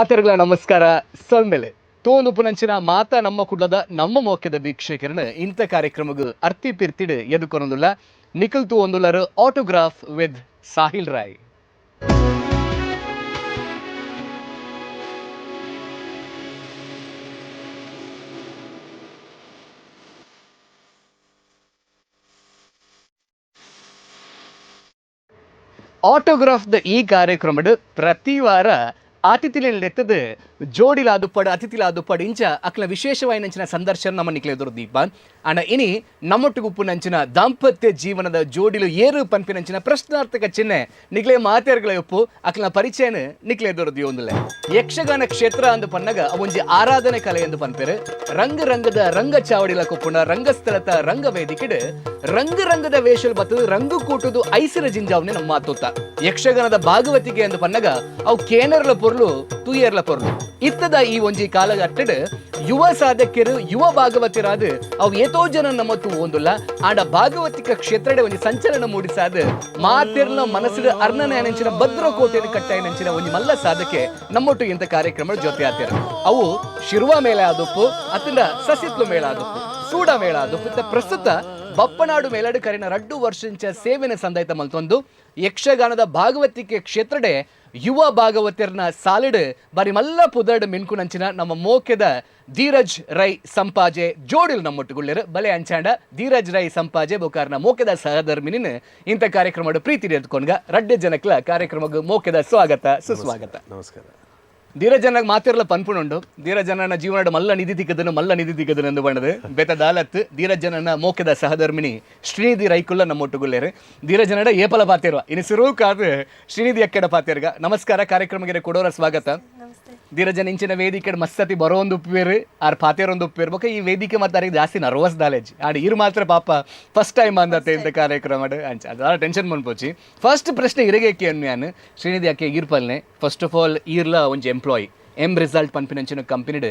ಮಾತೆರ್ಗಳ ನಮಸ್ಕಾರ ಸೊಮ್ಮೆಲೆ ತೋನು ಪುನಂಚಿನ ಮಾತಾ ನಮ್ಮ ಕುಡ್ಲದ ನಮ್ಮ ಮೋಕ್ಯದ ವೀಕ್ಷಕರನ್ನ ಇಂಥ ಕಾರ್ಯಕ್ರಮಗೂ ಅರ್ತಿ ಪಿರ್ತಿಡ್ ಎದುಕೊನೊಂದುಲ್ಲ ನಿಖಿಲ್ ತೂ ಒಂದುಲ್ಲರು ಆಟೋಗ್ರಾಫ್ ವಿತ್ ಸಾಹಿಲ್ ರಾಯ್. ಆಟೋಗ್ರಾಫ್ದ ಈ ಕಾರ್ಯಕ್ರಮದ ಪ್ರತಿ ವಾರ ಅತಿಥಿಲೆತ್ತದ ಜೋಡಿಲಾದುಪ್ಪಡು ಅತಿಥಿಲಾದುಪ್ಪಡು ಇಂಚ ಅಕ್ಲ ವಿಶೇಷವಾಯಿನಂಚಿನ ಸಂದರ್ಶನ ನಮ್ಮ ನಿಕ್ಲೆ ಎದುರು ದೀಪ ಅಣ್ಣ ಇನಿ ನಮ್ಮೊಟ್ಟಿಗುಪ್ಪು ನಂಚಿನ ದಾಂಪತ್ಯ ಜೀವನದ ಜೋಡಿಲು ಏರು ಪಂಪಿನಂಚಿನ ಪ್ರಶ್ನಾರ್ಥಕ ಚಿಹ್ನೆ ನಿಕ್ಲೆ ಮಾತೇರ್ಗಳ ಉಪ್ಪು ಅಕ್ಲ ಪರಿಚಯನ ನಿಕ್ಲೆ ಎದುರು ಒಂದಿಲ್ಲ ಯಕ್ಷಗಾನ ಕ್ಷೇತ್ರ ಅಂದು ಪನ್ನಗ ಅವೊಂಜಿ ಆರಾಧನೆ ಕಲೆ ಎಂದು ಪನ್ಪೇರು ರಂಗದ ರಂಗ ಚಾವಡಿಲ ಕೊಪ್ಪುನ ರಂಗಸ್ಥಳದ ರಂಗ ವೇದಿಕೆಡ್ ರಂಗದ ವೇಷಲ್ ಬತ್ತು ರಂಗು ಕೂಟುದು ಐಸಿರ ಜಿಂಜಾವ್ನೆ ನಮ್ಮ ಮಾತುತ್ತ ಯಕ್ಷಗಾನದ ಭಾಗವತಿಗೆ ಎಂದು ಪನ್ನಗ ಅವು ಕೇನರ್ಲ ಪೊರ್ಲು ತೂಯರ್ಲ ಪೊರ್ಲು ಇತ್ತದ ಈ ಒಂಜಿ ಕಾಲಘಟ್ಟಡ್ ಯುವ ಸಾಧಕರು ಯುವ ಭಾಗವತಿರಾದ ಅವು ಏತೋ ಜನ ನಮ್ಮತ್ತು ಒಂದುಲ್ಲ ಆಡ ಭಾಗವತಿಕ ಕ್ಷೇತ್ರಡೆ ಒಂಜಿ ಸಂಚಲನ ಮೂಡಿಸಾದ ಮಾತೆರ್ಲ ಮನಸ್ಸಿನ ಅರ್ಣನಂಚಿನ ಭದ್ರಕೋಟೆಯನ್ನು ಕಟ್ಟಾಯನಂಚಿನ ಒಂಜಿ ಮಲ್ಲ ಸಾಧಕೆ ನಮ್ಮೊಟ್ಟು ಇಂಥ ಕಾರ್ಯಕ್ರಮ ಜೊತೆ ಆತಿರ ಅವು ಶಿರುವ ಮೇಳ ಆದಪ್ಪು ಅತ್ತಿಂದ ಸಸಿತ್ಲು ಮೇಳ ಆದಪ್ಪು ಸೂಡ ಮೇಳ ಆದಪ್ಪು ಪ್ರಸ್ತುತ ಬಪ್ಪನಾಡು ಮೇಲಾಡು ಕರಿನ 2 ವರ್ಷಂಚ ಸೇವೆನ ಸಂದಾಯ್ತ ಮಲ್ತೊಂದು ಯಕ್ಷಗಾನದ ಭಾಗವತಿಕೆ ಕ್ಷೇತ್ರಡೆ ಯುವ ಭಾಗವತಿಯರ್ನ ಸಾಲಿಡ್ ಬಾರಿ ಮಲ್ಲ ಪುದಡ್ ಮಿನ್ಕುನಂಚಿನ ನಮ್ಮ ಮೋಕ್ಯದ ಧೀರಜ್ ರೈ ಸಂಪಾಜೆ ಜೋಡಿಲ್ ನಮ್ಮೊಟ್ಟುಗುಳ್ಳಿರು ಬಲೆ ಅಂಚಾಂಡ ಧೀರಜ್ ರೈ ಸಂಪಾಜೆ ಬೋಕಾರ್ನ ಮೋಕ್ಯದ ಸಹಧರ್ಮಿನಿನ ಇಂಥ ಕಾರ್ಯಕ್ರಮದ ಪ್ರೀತಿ ಎದ್ಕೊಂಡ್ಗ ರಡ್ಡೆ ಜನಕ್ಲ ಕಾರ್ಯಕ್ರಮಕ್ಕೆ ಮೋಕ್ಯದ ಸ್ವಾಗತ ಸುಸ್ವಾಗತ. ನಮಸ್ಕಾರ. ಧೀರಜನಾಗ ಮಾತಿರಲ್ಲ ಪನ್ಪುನುಂಡು ಧೀರಜನನ ಜೀವನದ ಮಲ್ಲ ನಿಧಿ ತಿಕ್ಕದನು ಎಂದು ಬಣ್ಣದು ಬೆತ ದಾಲತ್ ಧೀರಜನನ ಮೋಕ್ಯದ ಸಹಧರ್ಮಿನಿ ಶ್ರೀನಿಧಿ ರೈಕುಲ್ಲ ನಮ್ಮೊಟ್ಟುಗುಳ್ಳೇರು ಧೀರಜನಡ ಏಪಲ ಪಾತಿರುವ ಇನ್ನು ಸಿರು ಕಾದು ಶ್ರೀನಿಧಿ ಅಕ್ಕೆಡ ಪಾತಿರ್ಗ ನಮಸ್ಕಾರ ಕಾರ್ಯಕ್ರಮಕ್ಕೆ ಕೊಡೋರ ಸ್ವಾಗತ. ಧೀರಜನ ಇಂಚಿನ ವೇದಿಕೆ ಮಸ್ತತಿ ಬರೋ ಒಂದು ಉಪ್ಪೇರು ಆರ್ ಪಾತೇರ್ ಒಂದು ಉಪ್ಪಿರ್ಬೇಕು ಈ ವೇದಿಕೆ ಮತ್ತೆ ಜಾಸ್ತಿ ನರ್ವಸ್ ದಾಲೇಜ್ ಆಡ್ ಇರು ಮಾತ್ರ ಪಾಪ ಫಸ್ಟ್ ಟೈಮ್ ಅಂದತ್ತೆ ಇಂಥ ಕಾರ್ಯಕ್ರಮ ಅಂಚ ಅದ ಟೆನ್ಷನ್ ಬಂದ್ಪೋಚಿ. ಫಸ್ಟ್ ಪ್ರಶ್ನೆ ಇರಗೇಕೆ ಅನ್ಯಾನ್ ಶ್ರೀನಿಧಿ ಅಕ್ಕೆ ಈರ್ಪಲ್ನೆ ಫಸ್ಟ್ ಆಫ್ ಆಲ್ ಈರ್ಲ ಒಂಜಿ ಎಂಪ್ಲಾಯಿ ರಿಸಲ್ಟ್ ಪನ್ಪಿನಂಚಿನ ಕಂಪನಿಡ್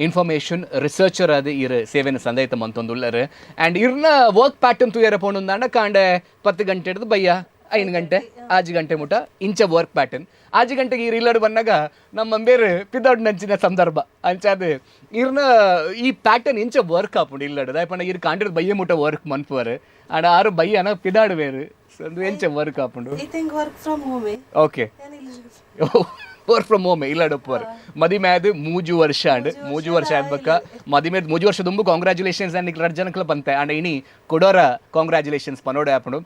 ಇನ್ಫಾರ್ಮೇಷನ್ ರಿಸರ್ಚರ್ ಅದು ಇರು ಸೇವೆನ ಸಂದಾಯ್ತ ಮಂತೊಂದುಳ್ಳರು ಆ್ಯಂಡ್ ಇರ್ನ ವರ್ಕ್ ಪ್ಯಾಟರ್ನ್ ತೂಯರ ಪೋಣುಂದಾಂಡ ಕಾಂಡೆ 10 ಗಂಟೆ ಹಿಡಿದು ಬಯ್ಯ 5 ಗಂಟೆ 6 ಗಂಟೆ ಮುಟ ಇಂಚ ವರ್ಕ್ ಪ್ಯಾಟರ್ನ್ 6 ಗಂಟೆಗೆ ಈ ಇಲ್ಲಡು ಬಂದಾಗ ನಮ್ಮ ಬೇರೆ ಪಿದೌಡ್ ನಂಚಿನ ಸಂದರ್ಭ ಅಂಚಾದ ಇರ್ನ ಈ ಪ್ಯಾಟರ್ನ್ ಇಂಚ ವರ್ಕ್ ಆಪುಂಡು ಇಲ್ಲಡು ದಯಪಂಡ ಇರ್ ಕಾಂಡಿರ್ ಬಯ್ಯ ಮುಟ ವರ್ಕ್ ಮನ್ಪುವರು ಆಡ ಆರು ಬಯ್ಯನ ಪಿದಾಡು ಬೇರು ಎಂಚ ವರ್ಕ್ ಆಪುಂಡು ಓಕೆ ವರ್ಕ್ ಫ್ರಮ್ ಹೋಮ್ ಇಲ್ಲಡಪ್ಪರ್ ಮದಿಮೇದು 3 ವರ್ಷ ಅಂಡ್ 3 ವರ್ಷ ಆದ್ಬಕ್ಕ ಮದಿಮೇದ್ 3 ವರ್ಷ ತುಂಬು ಕಾಂಗ್ರಾಚುಲೇಷನ್ಸ್ ಅಂಡ್ 2 ಜನಕ್ಲ ಬಂತೆ ಅಂಡ್ ಇನಿ ಕೊಡೋರ ಕಾಂಗ್ರಾಚುಲೇಷನ್ಸ್ ಪನ್ನೋಡೆ ಆಪುಂಡು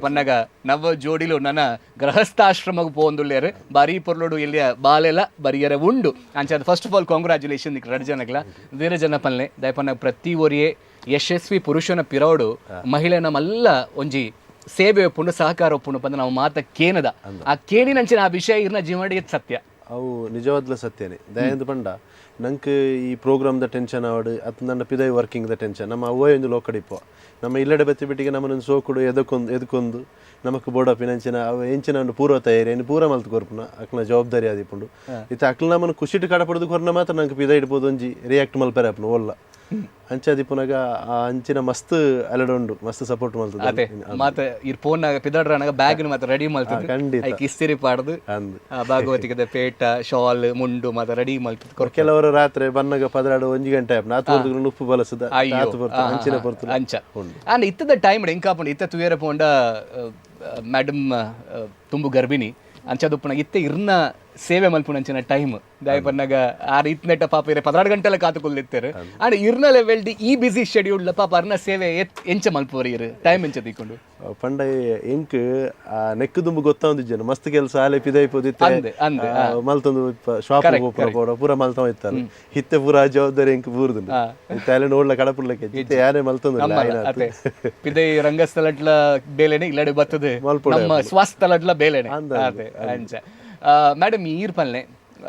ಪನ್ನಗ ನವ ಜೋಡಿಲು ನನ್ನ ಗೃಹಸ್ಥಾಶ್ರಮಗ್ ಪೋಂದುಲ್ಲೇರು ಬಾರಿ ಪೊರ್ಲೋಡು ಇಲ್ಲಿಯ ಬಾಲೆಲ ಬರಿಯರ ಉಂಡು ಅಂಚಾದ ಫಸ್ಟ್ ಆಫ್ ಆಲ್ ಕಾಂಗ್ರಾಚುಲೇಷನ್ 2 ಜನಕ್ಲ ಬೇರೆ ಜನ ಪನ್ಲೆ ದಯಪನ್ನ ಪ್ರತಿ ಒರಿಯೇ ಯಶಸ್ವಿ ಪುರುಷನ ಪಿರೋಡು ಮಹಿಳೆನ ಮಲ್ಲ ಒಂಜಿ ಸೇವೆ ಒಪ್ಪುಂಡು ಸಹಕಾರ ಒಪ್ಪುಂಡು ಪಂದ ನಾವು ಮಾತ ಕೇನದ ಆ ಕೇನಿನಂಚಿನ ಆ ವಿಷಯ ಇರ್ನ ಜೀವನ ಸತ್ಯ ಅವು ನಿಜವಾದ್ಲ ಸತ್ಯನೇ ದಯಂದು ಪಂಡ ನಂಗೆ ಈ ಪ್ರೋಗ್ರಾಮ್ದ ಟೆನ್ಷನ್ ಆವಡು ಅದು ನನ್ನ ಪಿದೈ ವರ್ಕಿಂಗ್ದ ಟೆನ್ಷನ್ ನಮ್ಮ ಅವ್ವ ಒಂದು ಲೋಕಡಿಪ್ಪು ನಮ್ಮ ಇಲ್ಲಡೆ ಬತ್ತಿ ಬಿಟ್ಟಿಗೆ ನಮ್ಮನ್ನು ಸೋಕುಡು ಎದಕ್ಕೊಂದು ನಮಕ್ ಬೋಡಪಿನಂಚಿನ ಅವ ಎಂಚಿನ ಒಂದು ಪೂರ್ವ ತಯಾರಿ ಏನು ಪೂರ ಮಲ್ತು ಕೊರ್ಪುನ ಅಕ್ನ ಜವಾಬ್ದಾರಿ ಆದಿಪ್ಪುಂಡು ಇತ್ತು ಅಕ್ಲ ನಮ್ಮನ್ನು ಖುಷಿಟ್ಟು ಕಾಡಪಡೋದು ಕೊರ್ನ ಮಾತ್ರ ನಂಗೆ ಪಿದೈ ಇಡ್ಬೋದು ಒಂಜಿ ರಿಯಾಕ್ಟ್ ಮಲ್ಪರೆ ಅಪ್ನು ಒಲ್ಲ ಅಂಚಾದಿ ಪುನಗ ಆ ಅಂಚಿನ ಮಸ್ತ್ ಅಲಡುಂಡು ಮಸ್ತ್ ಸಪೋರ್ಟ್ ಮಲ್ತದ ಅದೇ ಮಾತ ಇರ್ ಫೋನ್ ಪಿದಾಡ್ರನಾಗ ಬ್ಯಾಗ್ ಮಾತ್ರ ರೆಡಿ ಮಲ್ತದ ಖಂಡಿತ ಇಸ್ತಿರಿ ಪಾಡ್ದು ಭಾಗವತಿಕದ ಪೇಟ ಶಾಲ್ ಮುಂಡು ಮಾತ ರೆಡಿ ಮಲ್ತದ ಕೆಲವರು ರಾತ್ರಿ ಬನ್ನಗ ಪದರಾಡು 1 ಗಂಟೆ ನಾತು ಉಪ್ಪು ಬಲಸದ ಅಂಚಿನ ಪೊರ್ತು ಅಂಚ ಅಂಡ್ ಇತ್ತದ ಟೈಮ್ ಎಂಕಾಪುಂಡು ಇತ್ತ ತುಯರ ಪೋಂಡ ಮೇಡಮ್ ತುಂಬು ಗರ್ಭಿಣಿ ಅಂಚದುಪ್ಪುನ ಇತ್ತೆ ಇರ್ನ ಸೇವೆ ಮಲ್ಪುನಂಚಿನ ಟೈಮ್ ದಾಯ ಪನ್ನಾಗ ಆರು ಇತ್ನೆಟ್ಟ ಪಾಪ ಇರ 16 ಗಂಟೆಲ್ಲ ಕಾತುಕೊಲ್ಲಿತ್ತೇರು ಆ್ಯಂಡ್ ಇರ್ನ ಲೆವೆಲ್ಡಿ ಈ ಬಿಸಿ ಶೆಡ್ಯೂಲ್ ಪಾಪ ಅರ್ನ ಸೇವೆ ಎಂಚ ಮಲ್ಪುವರಿ ಇರು ಟೈಮ್ ಎಂಚ ತಿಕ್ಕೊಂಡು ಪಂಡ ಎಂಕ್ ನೆಕ್ಕು ದುಂಬು ಗೊತ್ತಾಂದಿದ್ದೇನೆ ಮಸ್ತ್ ಕೆಲಸ ಆಲೆ ಪಿದೈ ಪೋದಿತ್ತೆ ಮಲ್ತೊಂದು ಶಾಪ್ ಪೂರ ಮಲ್ತಾವ ಇತ್ತಲ್ಲ ಹಿತ್ತೆ ಪೂರ ಜವಾಬ್ದಾರಿ ಎಂಕ್ ಪೂರ್ದು ಇತ್ತೆ ನೋಡ್ಲ ಕಡಪುರ್ಲಕ್ಕೆ ಇತ್ತೆ ಯಾರೇ ಮಲ್ತೊಂದು ಪಿದೈ ರಂಗಸ್ಥಳಟ್ಲ ಬೇಲೆನೆ ಇಲ್ಲಡೆ ಬರ್ತದೆ ನಮ್ಮ ಸ್ವಾಸ್ಥಳಟ್ಲ ಬೇಲೆನೆ ಅದೇ ಅಂಚ ಮೇಡಮ್ ಈರ್ ಪಲ್ಲೆ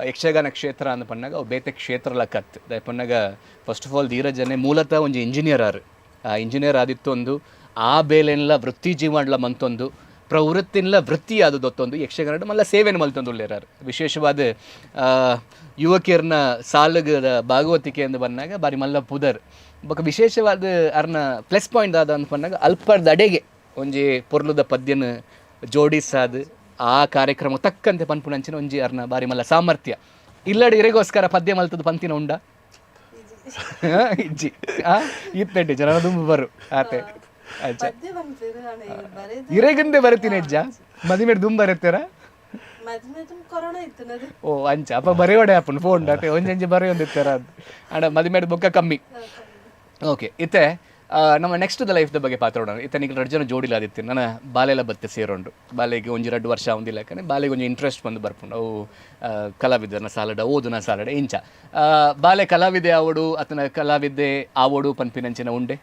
ಯಕ್ಷಗಾನ ಕ್ಷೇತ್ರ ಅಂದ ಪನ್ನಾಗ ಅವು ಬೇತೆ ಕ್ಷೇತ್ರಲ ಕತ್ ದಾಯ ಪನ್ನಾಗ ಫಸ್ಟ್ ಆಫ್ ಆಲ್ ಧೀರಜನೆ ಮೂಲತಃ ಒಂಜಿ ಇಂಜಿನಿಯರ್ ಆರು ಆ ಇಂಜಿನಿಯರ್ ಆದಿತ್ತೊಂದು ಆ ಬೇಲೆನ್ಲ ವೃತ್ತಿ ಜೀವನ್ಲ ಮಂತೊಂದು ಪ್ರವೃತ್ತಿನ್ಲ ವೃತ್ತಿ ಆದದೊತ್ತೊಂದು ಯಕ್ಷಗಾನ ಮಲ್ಲ ಸೇವೆನ ಮಲ್ತೊಂದು ಉಳ್ಳೇರಾರು ವಿಶೇಷವಾದ ಯುವಕಿಯರ್ನ ಸಾಲಗದ ಭಾಗವತಿಕೆ ಎಂದು ಬಂದಾಗ ಬಾರಿ ಮಲ್ಲ ಪುದರ್ ಬೊಕ ವಿಶೇಷವಾದ ಅರ್ನ ಪ್ಲಸ್ ಪಾಯಿಂಟ್ ಆದ ಅಂತ ಪನ್ನಾಗ ಅಲ್ಪರ್ದ ಅಡೆಗೆ ಒಂಜಿ ಪೊರ್ಲುದ ಪದ್ಯನ ಜೋಡಿಸಾದ ಆ ಕಾರ್ಯಕ್ರಮ ತಕ್ಕಂತೆ ಪನ್ಪುನಂಚಿನ ಒಂಜಿ ಅರ್ನ ಬಾರಿ ಮಲ್ಲ ಸಾಮರ್ಥ್ಯ ಇಲ್ಲಡಿ ಇರೆಗೋಸ್ಕರ ಪದ್ಯ ಮಲ್ತದ ಪಂತಿನ ಉಂಡ ಇಜ್ಜಿ ಇತ್ತೆಡ್ಡಿ ಜನ ದುಂಬು ಬರು ಆತೆ ಅಂಚ ಇರೆಗಂದೆ ಬರುತ್ತೀನಿ ಅಜ್ಜ ಮದಿಮೇಡ್ ದುಂಬು ಬರುತ್ತೀರ ಓ ಅಂಚ ಅಪ್ಪ ಬರೆಯೋಡೆ ಅಪ್ಪನ ಫೋನ್ ಡಾಟೆ ಒಂಜಿ ಬರೆಯೊಂದಿತ್ತಾರ ಅದು ಅಣ್ಣ ಮದಿಮೇಡ್ ಬೊಕ್ಕ ಕಮ್ಮಿ ಓಕೆ ಇತ್ತೆ ನಮ್ಮ ನೆಕ್ಸ್ಟ್ ದ ಲೈಫ್ ದ ಬಗ್ಗೆ ಪಾತ್ರೋಣ ಇತ್ತ ನಿಖಿಲ್ 2 ಜನ ಜೋಡಿಲಾದಿತ್ತು ನನ್ನ ಬಾಲೆಲ್ಲ ಬತ್ತೆ ಸೇರೋಂಡು ಬಾಲೆಗೆ 1-2 ವರ್ಷ ಒಂದಿಲ್ಲ ಯಾಕಂದ್ರೆ ಬಾಲೆಗೆ ಒಂಜಿ ಇಂಟ್ರೆಸ್ಟ್ ಬಂದು ಬರ್ಪುಂಡು ಅವು ಕಲಾವಿದರನ್ನ ಸಾಲಡ ಓದುನ ಸಾಲಡ ಇಂಚ ಬಾಲೆ ಕಲಾವಿದೆ ಆವಡು ಅತನ ಕಲಾವಿದೆ ಆವಡು ಪನ್ಪಿನಂಚಿನ ಉಂಡೆ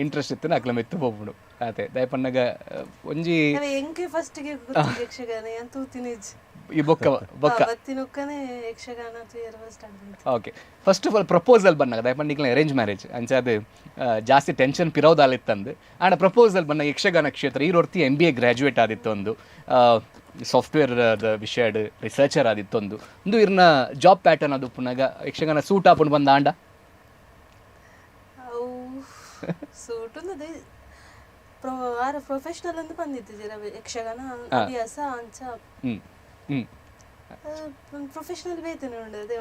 ಇಂಟ್ರೆಸ್ಟ್ ಇತ್ತು ಅಕ್ಲಮ್ ಇತ್ತು ಹೋಗ್ಬಿಡು ಅದೇ ದಯಪನ್ನಗ ಒಂಜಿ ಈ ಬೊಕ್ಕ okay first of all proposal ಬಂದಾಗ ದಯಪಂಡಿಕ್ಲ ಅರೇಂಜ್ ಮ್ಯಾರೇಜ್ ಅಂಚ ಅದು ಜಾಸ್ತಿ ಟೆನ್ಷನ್ ಪಿರೋದಾಲಿತ್ತಂದು ಆಂಡ ಪ್ರಪೋಸಲ್ ಬಂದಾಗ ಯಕ್ಷಗಾನ ಕ್ಷೇತ್ರ ಈರೊರ್ತಿ MBA ಗ್ರಾಜುಯೇಟ್ ಆದಿತ್ತು ಒಂದು ಸಾಫ್ಟ್ವೇರ್ ವಿಷಯ ರಿಸರ್ಚರ್ ಆದಿತ್ತು ಒಂದು ಇರ್ನ ಜಾಬ್ ಪ್ಯಾಟರ್ನ್ ಅದು ಪುನಗ ಯಕ್ಷಗಾನ ಸೂಟ್ ಆಪುಂಡು ಬಂದ ಆಂಡ ಪ್ರೊಫೆಷನಲ್ ಅಂತ ಬಂದಿದ್ದೀರ ಯಕ್ಷಗಾನ ಅಭ್ಯಾಸ ಅಂಚ ಪ್ರೊಫೆಷನಲ್ ವೇತನ ಉಂಡದೆ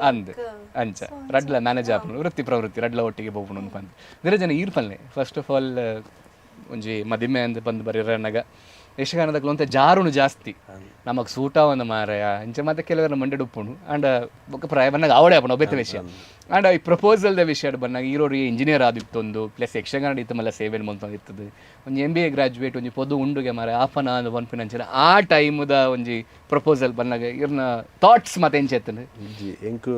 ಅಂಚ ರಡ್ಲ ಮ್ಯಾನೇಜ್ ಆಪುಂಡು ವೃತ್ತಿ ಪ್ರವೃತ್ತಿ ರಡ್ಲ ಒಟ್ಟಿಗೆ ಬೋಪುಂಡು ಅಂತ ಬಂದು ಬೇರೆ ಜನ ಈರ್ಪಲ್ನೆ ಫಸ್ಟ್ ಆಫ್ ಆಲ್ ಒಂಜಿ ಮದಿಮೆ ಅಂತ ಬಂದು ಬರೀರನಾಗ ಯಕ್ಷಗಾನದಕ್ಲು ಅಂತ ಜಾರುನು ಜಾಸ್ತಿ ನಮಗೆ ಸೂಟ ಒಂದು ಮಾರಾಯ ಇಂಚ ಮತ್ತೆ ಕೆಲವರ ಮಂಡೆ ಉಪ್ಪುಂಡು ಆಂಡ ಬೊಕ್ಕ ಪ್ರಾಯ ಬಂದಾಗ ಅವಡೆ ಆಪುಂಡು ಒಬ್ಬೆತ್ತ ವಿಷಯ ಆಂಡ ಈ ಪ್ರಪೋಸಲ್ದ ವಿಷಯ ಬಂದಾಗ ಈರೋರು ಇಂಜಿನಿಯರ್ ಆದಿತ್ತೊಂದು ಪ್ಲಸ್ ಯಕ್ಷಗಾನ ಇತ್ತು ಮಲ್ಲ ಸೇವೆನ್ ಮಂತೊಂದಿರ್ತದೆ ಒಂಜಿ MBA ಗ್ರಾಜುಯೇಟ್ ಒಂಜಿ ಪೊದು ಉಂಡುಗೆ ಮಾರ ಆಫನ ಅಂದು ಪನ್ಪಿನಂಚಿನ ಆ ಟೈಮ್ದ ಒಂಜಿ ಪ್ರಪೋಸಲ್ ಬಂದಾಗ ಇರ್ನ ಥಾಟ್ಸ್ ಮತ್ತೆ ಎಂಚೆತ್ತನು ಇಜ್ಜಿ ಎಂಕು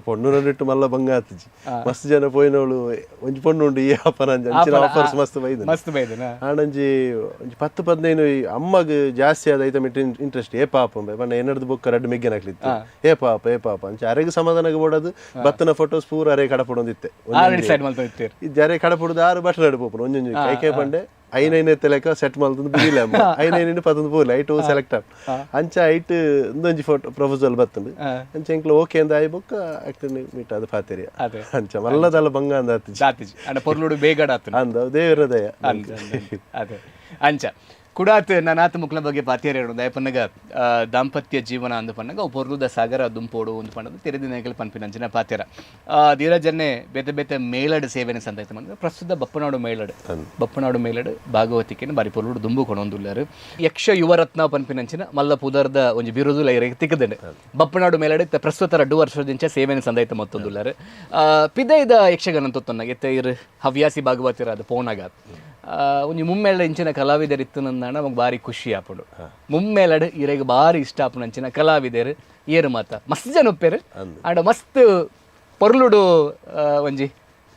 ಪೊಣ್ಣು ನಡಿಟ್ಟು ಮಲ್ಲ ಬಂಗ ಆತಜಿ ಮಸ್ತ್ ಜನ ಪೋಯಿನವಳು ಒಂಜಿ ಪೊಣ್ಣು ಉಂಡು ಈ ಆಪನ ಅಂಚಿನ ಆಫರ್ಸ್ ಮಸ್ತ್ ಬೈದನ ಆಂಡಂಜಿ ಒಂಜಿ 10-15 ಅಮ್ಮಗ್ ಜಾಸ್ತಿ ಆದ ಐತ ಮಿಟ್ಟು ಇಂಟ್ರೆಸ್ಟ್ ಏ ಪಾಪ ಬಣ್ಣ ಏನಡ್ದು ಬುಕ್ಕ ರಡ್ಡು ಮೆಗ್ಗೆನ ಹಾಕ್ಲಿತ್ತು ಏ ಪಾಪ ಅಂಚ ಅರೆಗೆ ಸಮಾಧಾನಗೆ ಬೋಡದು ಬತ್ತನ ಫೋಟೋಸ್ ಪೂರ ಅರೆ ಕಡಪಡೊಂದಿತ್ತೆ ಜರೆ ಕಡಪುಡುದು 6 ಬಟ್ ನಡುಪು ಒಂಜೊಂಜಿ ಕೈ ಪಂಡೆ ಐನೈನ್ ಲೆಕ್ಕ ಸೆಟ್ ಮಲ್ತಂದು ಬಿಡಿಲ್ಲ ಐನೈನ್ ಪತ್ತೊಂದು ಪೂರ್ಲ ಐಟು ಸೆಲೆಕ್ಟ್ ಆಪ್ ಅಂಚ ಐಟ್ ಒಂದೊಂಜಿ ಫೋಟೋ ಪ್ರಪೋಸಲ್ ಬತ್ತಂಡು ಅಂಚ ಎಂಕ್ಲ ಓಕೆ ಅಂದ ಆಯ್ ಬೊಕ್ಕ ಆಕ್ಟರ್ ಮೀಟ್ ಅದು ಪಾತೆರಿಯ ಅಂಚ ಮಲ್ಲದಲ್ಲ ಬಂಗ ಅಂದ ಆತಿಜಿ ಅಂಡ ಪೊರ್ಲುಡು ಬೇಗಡ ಅಂದ ದೇವರ ದಯ ಅದೇ ಅಂಚ ಕುಡಾತ್ ನಾನಾತ ಮುಕ್ಲ ಬಗ್ಗೆ ಪಾತಿಯರ್ ಹೇಳೋದು ದಯಪನ್ನಗ ದಾಂಪತ್ಯ ಜೀವನ ಅಂದು ಪನ್ನಗ ಅವು ಪೊರ್ಲುದ ಸಾಗರ ದುಂಪೋಡು ಒಂದು ಪಣ್ಣದು ತೆರೆದಿನಕಲ್ ಪನ್ಪಿನಂಚಿನ ಪಾತ್ಯರ ಧೀರಜನ್ನೇ ಬೇತೆ ಬೇತೆ ಮೇಲಡ್ ಸೇವೆನ ಸಂತಾಯ್ತು ಬಂದ್ರೆ ಪ್ರಸ್ತುತ ಬಪ್ಪನಾಡು ಮೇಲಡ್ ಭಾಗವತಿಕೆನ ಬಾರಿ ಪೊರ್ಲುಡು ದುಂಬು ಕೊಣೊಂದುಲ್ಲಾರು ಯಕ್ಷ ಯುವರತ್ನ ಪನ್ಪಿನಂಚಿನ ಮಲ್ಲ ಪುದರ್ದ ಒಂಜಿ ಬಿರುದು ಲೈರಿಗೆ ತಿಕ್ಕದಂಡೆ ಬಪ್ಪನಾಡು ಮೇಲಡ್ ಪ್ರಸ್ತುತ 2 ವರ್ಷದಿಂಚ ಸೇವೆನ ಸಂದಾಯ್ತು ಮತ್ತೊಂದುಲ್ಲಾರು ಪಿದೈದ ಯಕ್ಷಗಾನ ತೊತ್ತೊನ್ನಾಗ ಎತ್ತ ಇರು ಹವ್ಯಾಸಿ ಭಾಗವತಿರ ಅದು ಪೋನಾಗ ಒಂಜಿ ಮುಮ್ಮೆಲ್ಡ ಇಂಚಿನ ಕಲಾವಿದರಿತ್ತು ನಂದಾಣ ನಮಗೆ ಭಾರಿ ಖುಷಿ ಆಪುಡು ಮುಮ್ಮೆಲಡ್ ಇರೆಗ್ ಭಾರಿ ಇಷ್ಟ ಆಪುಡು ಅಂಚಿನ ಕಲಾವಿದರು ಏರು ಮಾತ ಮಸ್ತ್ ಜನ ಒಪ್ಪೇರು ಆಂಡ ಮಸ್ತ್ ಪೊರ್ಲುಡು ಒಂಜಿ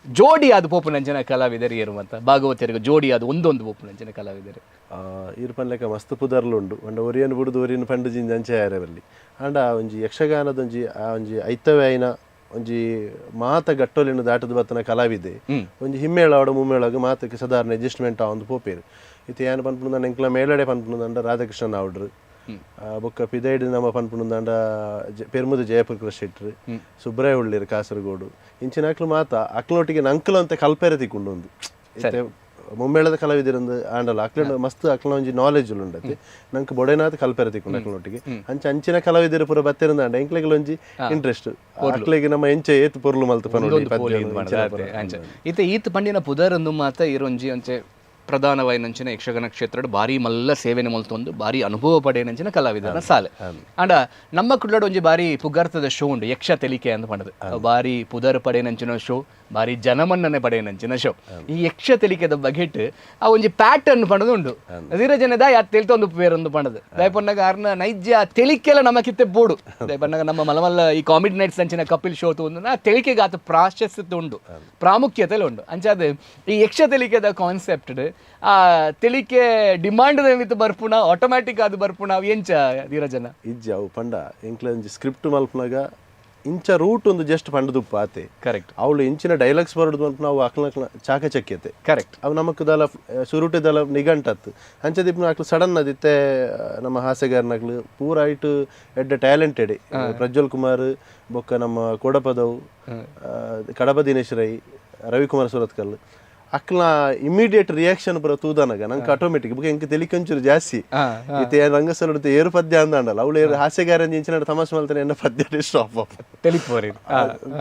ಜೋಡಿ ಆದ ಪೋಪುನಂಚಿನ ಕಲಾವಿದರು ಏರು ಮಾತ ಭಾಗವತರಿಗೆ ಜೋಡಿ ಆದ ಒಂದೊಂದು ಪೋಪುನಂಚಿನ ಕಲಾವಿದರು ಇರ್ಪನ್ ಲೆಕ್ಕ ಮಸ್ತ್ ಪುದರ್ಲುಂಡು ಅಂಡ ಒರಿಯನ್ ಬಿಡುದು ಒರಿಯನ್ ಪಂಡು ಜಿಂಜ ಅಂಚೆ ಯಾರಲ್ಲಿ ಆಂಡ ಒಂಜಿ ಯಕ್ಷಗಾನದ ಒಂಜಿ ಐತವ್ಯಾಯಿನ ಒಂಜಿ ಮಾತ ಗಟ್ಟೋಲಿನ ದಾಟದ ಬತ್ತನ ಕಲಾವಿದೆ ಒಂಜಿ ಹಿಮ್ಮೇಳಾವಡ ಮುಮ್ಮೇಳಾಗ ಮಾತಕ್ಕೆ ಸಾಧಾರಣ ಅಡ್ಜಸ್ಟ್ಮೆಂಟ್ ಒಂದು ಪೋಪೇರು ಇತ್ತು ಏನು ಪನ್ಪುಂದ ಎಂಕ್ಲ ಮೇಲಡೆ ಪನ್ಪುಂದಂಡ ರಾಧಾಕೃಷ್ಣನ್ ಆವ್ಡ್ರು ಬೊಕ್ಕ ಪಿದೈಡ್ ನಮ್ಮ ಪನ್ಪುಂದಂಡ ಪೆರ್ಮುದ ಜಯಪುರ ಶೆಟ್ರು ಸುಬ್ರಾಯ ಉಳ್ಳಿರು ಕಾಸರಗೋಡು ಇಂಚಿನ ಅಕ್ಲು ಮಾತ ಅಕ್ಲೊಟ್ಟಿಗೆ ನಂಕಲು ಅಂತ ಕಲ್ಪೆರೆ ತಿಕ್ಕೊಂಡು ಒಂದು ಮುಂಬೇಳದ ಕಲಾವಿದರಂದು ಆಂಡಲ್ಲ ಅಕ್ಲ ಮಸ್ತ್ ಅಕ್ಲ ಒಂಜಿ ನಾಲೆಜ್ ಉಂಡತಿ ನಂಗೆ ಬೊಡೆನಾಥ ಕಲ್ಪೆರೆ ತಿಕ್ಕೊಂಡು ಅಕ್ಲೊಟ್ಟಿಗೆ ಅಂಚಿನ ಕಲಾವಿದರು ಪೂರ ಬತ್ತಿರಂದ ಅಂಡ ಎಂಕ್ಲೆಗೆ ಒಂಜಿ ಇಂಟ್ರೆಸ್ಟ್ ಅಕ್ಲೆಗೆ ನಮ್ಮ ಎಂಚೆ ಏತ್ ಪೊರ್ಲು ಮಲ್ತು ಈತ ಪಂಡಿನ ಪುದರಂದು ಮಾತ ಇರೊಂಜಿ ಅಂಚೆ ಪ್ರಧಾನವಾಯಿನಂಚಿನ ಯಕ್ಷಗಾನ ಕ್ಷೇತ್ರ ಭಾರಿ ಮಲ್ಲ ಸೇವೆನೆ ಮಲ್ತೊಂದು ಭಾರಿ ಅನುಭವ ಪಡೆಯನಂಚಿನ ಕಲಾವಿದರ ಸಾಲೆ ಅಂಡ ನಮ್ಮ ಕುಡ್ಲಾಡ ಒಂಜಿ ಭಾರಿ ಪುಗಾರ್ತದ ಶೋ ಉಂಡು ಯಕ್ಷ ತೆಲಿಕೆ ಅಂತ ಪಂಡದು ಭಾರಿ ಪುದರ್ ಪಡೆಯನಂಚಿನ ಶೋ ಭಾರಿ ಜನಮನ್ನನೆ ಪಡೆಯನಂಚಿನ ಶೋ ಈ ಯಕ್ಷ ತೆಲಿಕೆದ ಬಗೆಟ್ ಆ ಒಂಜಿ ಪ್ಯಾಟರ್ನ್ ಪಂಡದು ಉಂಡು ಧೀರಜನದ ಯಾ ತೆಲ್ತೊಂದು ಪೇರೊಂದು ಪಂಡದು ದಯಪನ್ನಗ ಆರ್ನ ನೈಜ ತೆಲಿಕೆಲ್ಲ ನಮಕಿತ್ತೆ ಬೋಡು ದಯಪನ್ನಗ ನಮ್ಮ ಮಲಮಲ್ಲ ಈ ಕಾಮಿಡಿ ನೈಟ್ಸ್ ಅಂಚಿನ ಕಪಿಲ್ ಶೋ ತೂಂದು ಆ ತೆಲಿಕೆಗೆ ಆತ ಪ್ರಾಶಸ್ತ್ಯತೆ ಉಂಡು ಪ್ರಾಮುಖ್ಯತೆ ಉಂಡು ಅಂಚಾದ ಈ ಯಕ್ಷ ತೆಲಿಕೆದ ಕಾನ್ಸೆಪ್ಟ್ ಆ ತೆಲಿಕೆ ಡಿಮಾಂಡ್ ಏನಿತ್ತು ಬರ್ಪುಣ ಆಟೋಮ್ಯಾಟಿಕ್ ಅದು ಬರ್ಪುಣ ಅವು ಎಂಚ ಧೀರಜನ ಇಜ್ಜ ಅವು ಪಂಡ ಎಂಕ್ಲ ಸ್ಕ್ರಿಪ್ಟ್ ಮಲ್ಪನಾಗ ಇಂಚ ರೂಟ್ ಒಂದು ಜಸ್ಟ್ ಪಂಡದುಪ್ಪ ಆತೆ ಕರೆಕ್ಟ್ ಅವಳು ಇಂಚಿನ ಡೈಲಾಗ್ಸ್ ಬರೋದು ಅಂತ ನಾವು ಅಕ್ಲ ಚಾಕಚಕ್ಯತೆ ಕರೆಕ್ಟ್ ಅವು ನಮಕ್ಕದಲ್ಲ ಸುರುಟದಲ್ಲ ನಿಘಂಟತ್ತು ಅಂಚದಿಪ್ಪ ಅಕ್ಲು ಸಡನ್ ಅದಿತ್ತೆ ನಮ್ಮ ಹಾಸ್ಯಗಾರನಾಗ್ಲು ಪೂರ ಐಟು ಎಡ್ಡ ಟ್ಯಾಲೆಂಟೆಡ್ ಪ್ರಜ್ವಲ್ ಕುಮಾರ್ ಬೊಕ್ಕ ನಮ್ಮ ಕೋಡಪದವು ಕಡಪ ದಿನೇಶ್ ರೈ ರವಿಕುಮಾರ್ ಸುರತ್ಕಲ್ ಅಕ್ಲ ಇಮಿಡಿಯೇಟ್ ರಿಯಾಕ್ಷನ್ ಬರೋ ತೂದನಗ ನಂಗೆ ಆಟೋಮೆಟಿಕ್ ಬುಕ್ ಎಂಕ್ ತೆಲಿಕೊಂಚೂರು ಜಾಸ್ತಿ ಇತ್ತೆ ರಂಗಸಲು ಏರು ಪದ್ಯ ಅಂದಲ್ಲ ಅವಳು ಹಾಸ್ಯಗಾರ ಇಂಚಿನ ತಮಾಷೆ ಮಾಡ್ತಾರೆ ಎನ್ನ ಪದ್ಯ ಸ್ಟಾಪ್ ತೆಲಿಪೋರಿ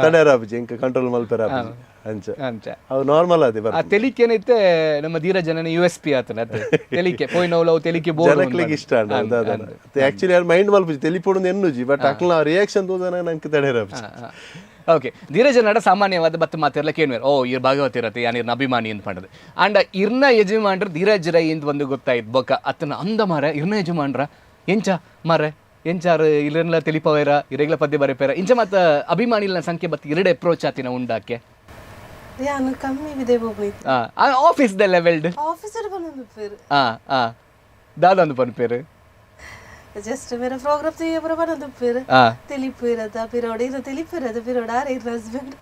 ತಡೆಯರಾಬಿ ಎಂಕ್ ಕಂಟ್ರೋಲ್ ಮಲ್ಪೆರ ಅಂಚ ಅವು ನಾರ್ಮಲ್ ಅದೇ ಆ ತೆಲಿಕೆ ಏನೈತೆ ನಮ್ಮ ಧೀರಜನ USP ಆತನ ತೆಲಿಕೆ ಪೋಯ್ನವ್ಲು ಅವು ತೆಲಿಕೆ ಬೋರ್ಡ್ ಜನಕ್ಲಿಗೆ ಇಷ್ಟ ಆಕ್ಚುಲಿ ಯಾರು ಮೈಂಡ್ ಮಲ್ಪುಜಿ ತೆಲಿಪೋಡು ಎನ್ನುಜಿ ಬಟ್ ಅಕ್ಲ ರಿಯಾಕ್ಷನ್ ತೂದನ ನಂಗೆ ತಡೆಯರಾಬಿ ಓಕೆ ಧೀರಜನಡ ಸಾಮಾನ್ಯವಾದ ಬತ್ತ ಮಾತೆಲ್ಲ ಕೇಳುವರು ಓ ಇರ್ ಭಾಗವತ ಇರತ್ತೆ ಯಾನಿರ್ನ ಅಭಿಮಾನಿ ಅಂತ ಮಾಡೋದು ಅಂಡ್ ಇರ್ನ ಯಜಮಾನ್ರು ಧೀರಜ್ ರೈ ಅಂತ ಒಂದು ಗೊತ್ತಾಯ್ತು ಬೊಕ್ಕ ಅತ್ತನ ಅಂದ ಮಾರ ಇರ್ನ ಯಜಮಾನ್ರ ಎಂಚ ಮಾರೆ ಎಂಚಾರು ಇಲ್ಲೆಲ್ಲ ತಿಳಿಪವೇರ ಇರೆಗ್ಲ ಪದ್ಯ ಬರೆಪೇರ ಇಂಚ ಮತ್ತ ಅಭಿಮಾನಿಗಳ ಸಂಖ್ಯೆ ಬತ್ತ ಎರಡೆ ಅಪ್ರೋಚ್ ಆತಿನ ಉಂಡಾಕೆ ಯಾನು ಕಮ್ಮಿ ವಿದೆ ಹೋಗ್ಬೇಕು ಆಫೀಸ್ ದ ಲೆವೆಲ್ಡ್ ಆಫೀಸರ್ ಬಂದು ಪೇರು ದಾದೊಂದು ಪನ್ಪೇರು ಜಸ್ಟ್ ಮೇರ ಪ್ರೋಗ್ರಾಮ್ ತೆಗಿಯ ಬರ ಬಂದು ಪೇರು ತಿಳಿಪಿರದ ಪಿರೋಡ್ ಇರ ತಿಳಿಪಿರದ ಪಿರೋಡ್ ಆರೆ ಇರ ಹಸ್ಬೆಂಡ್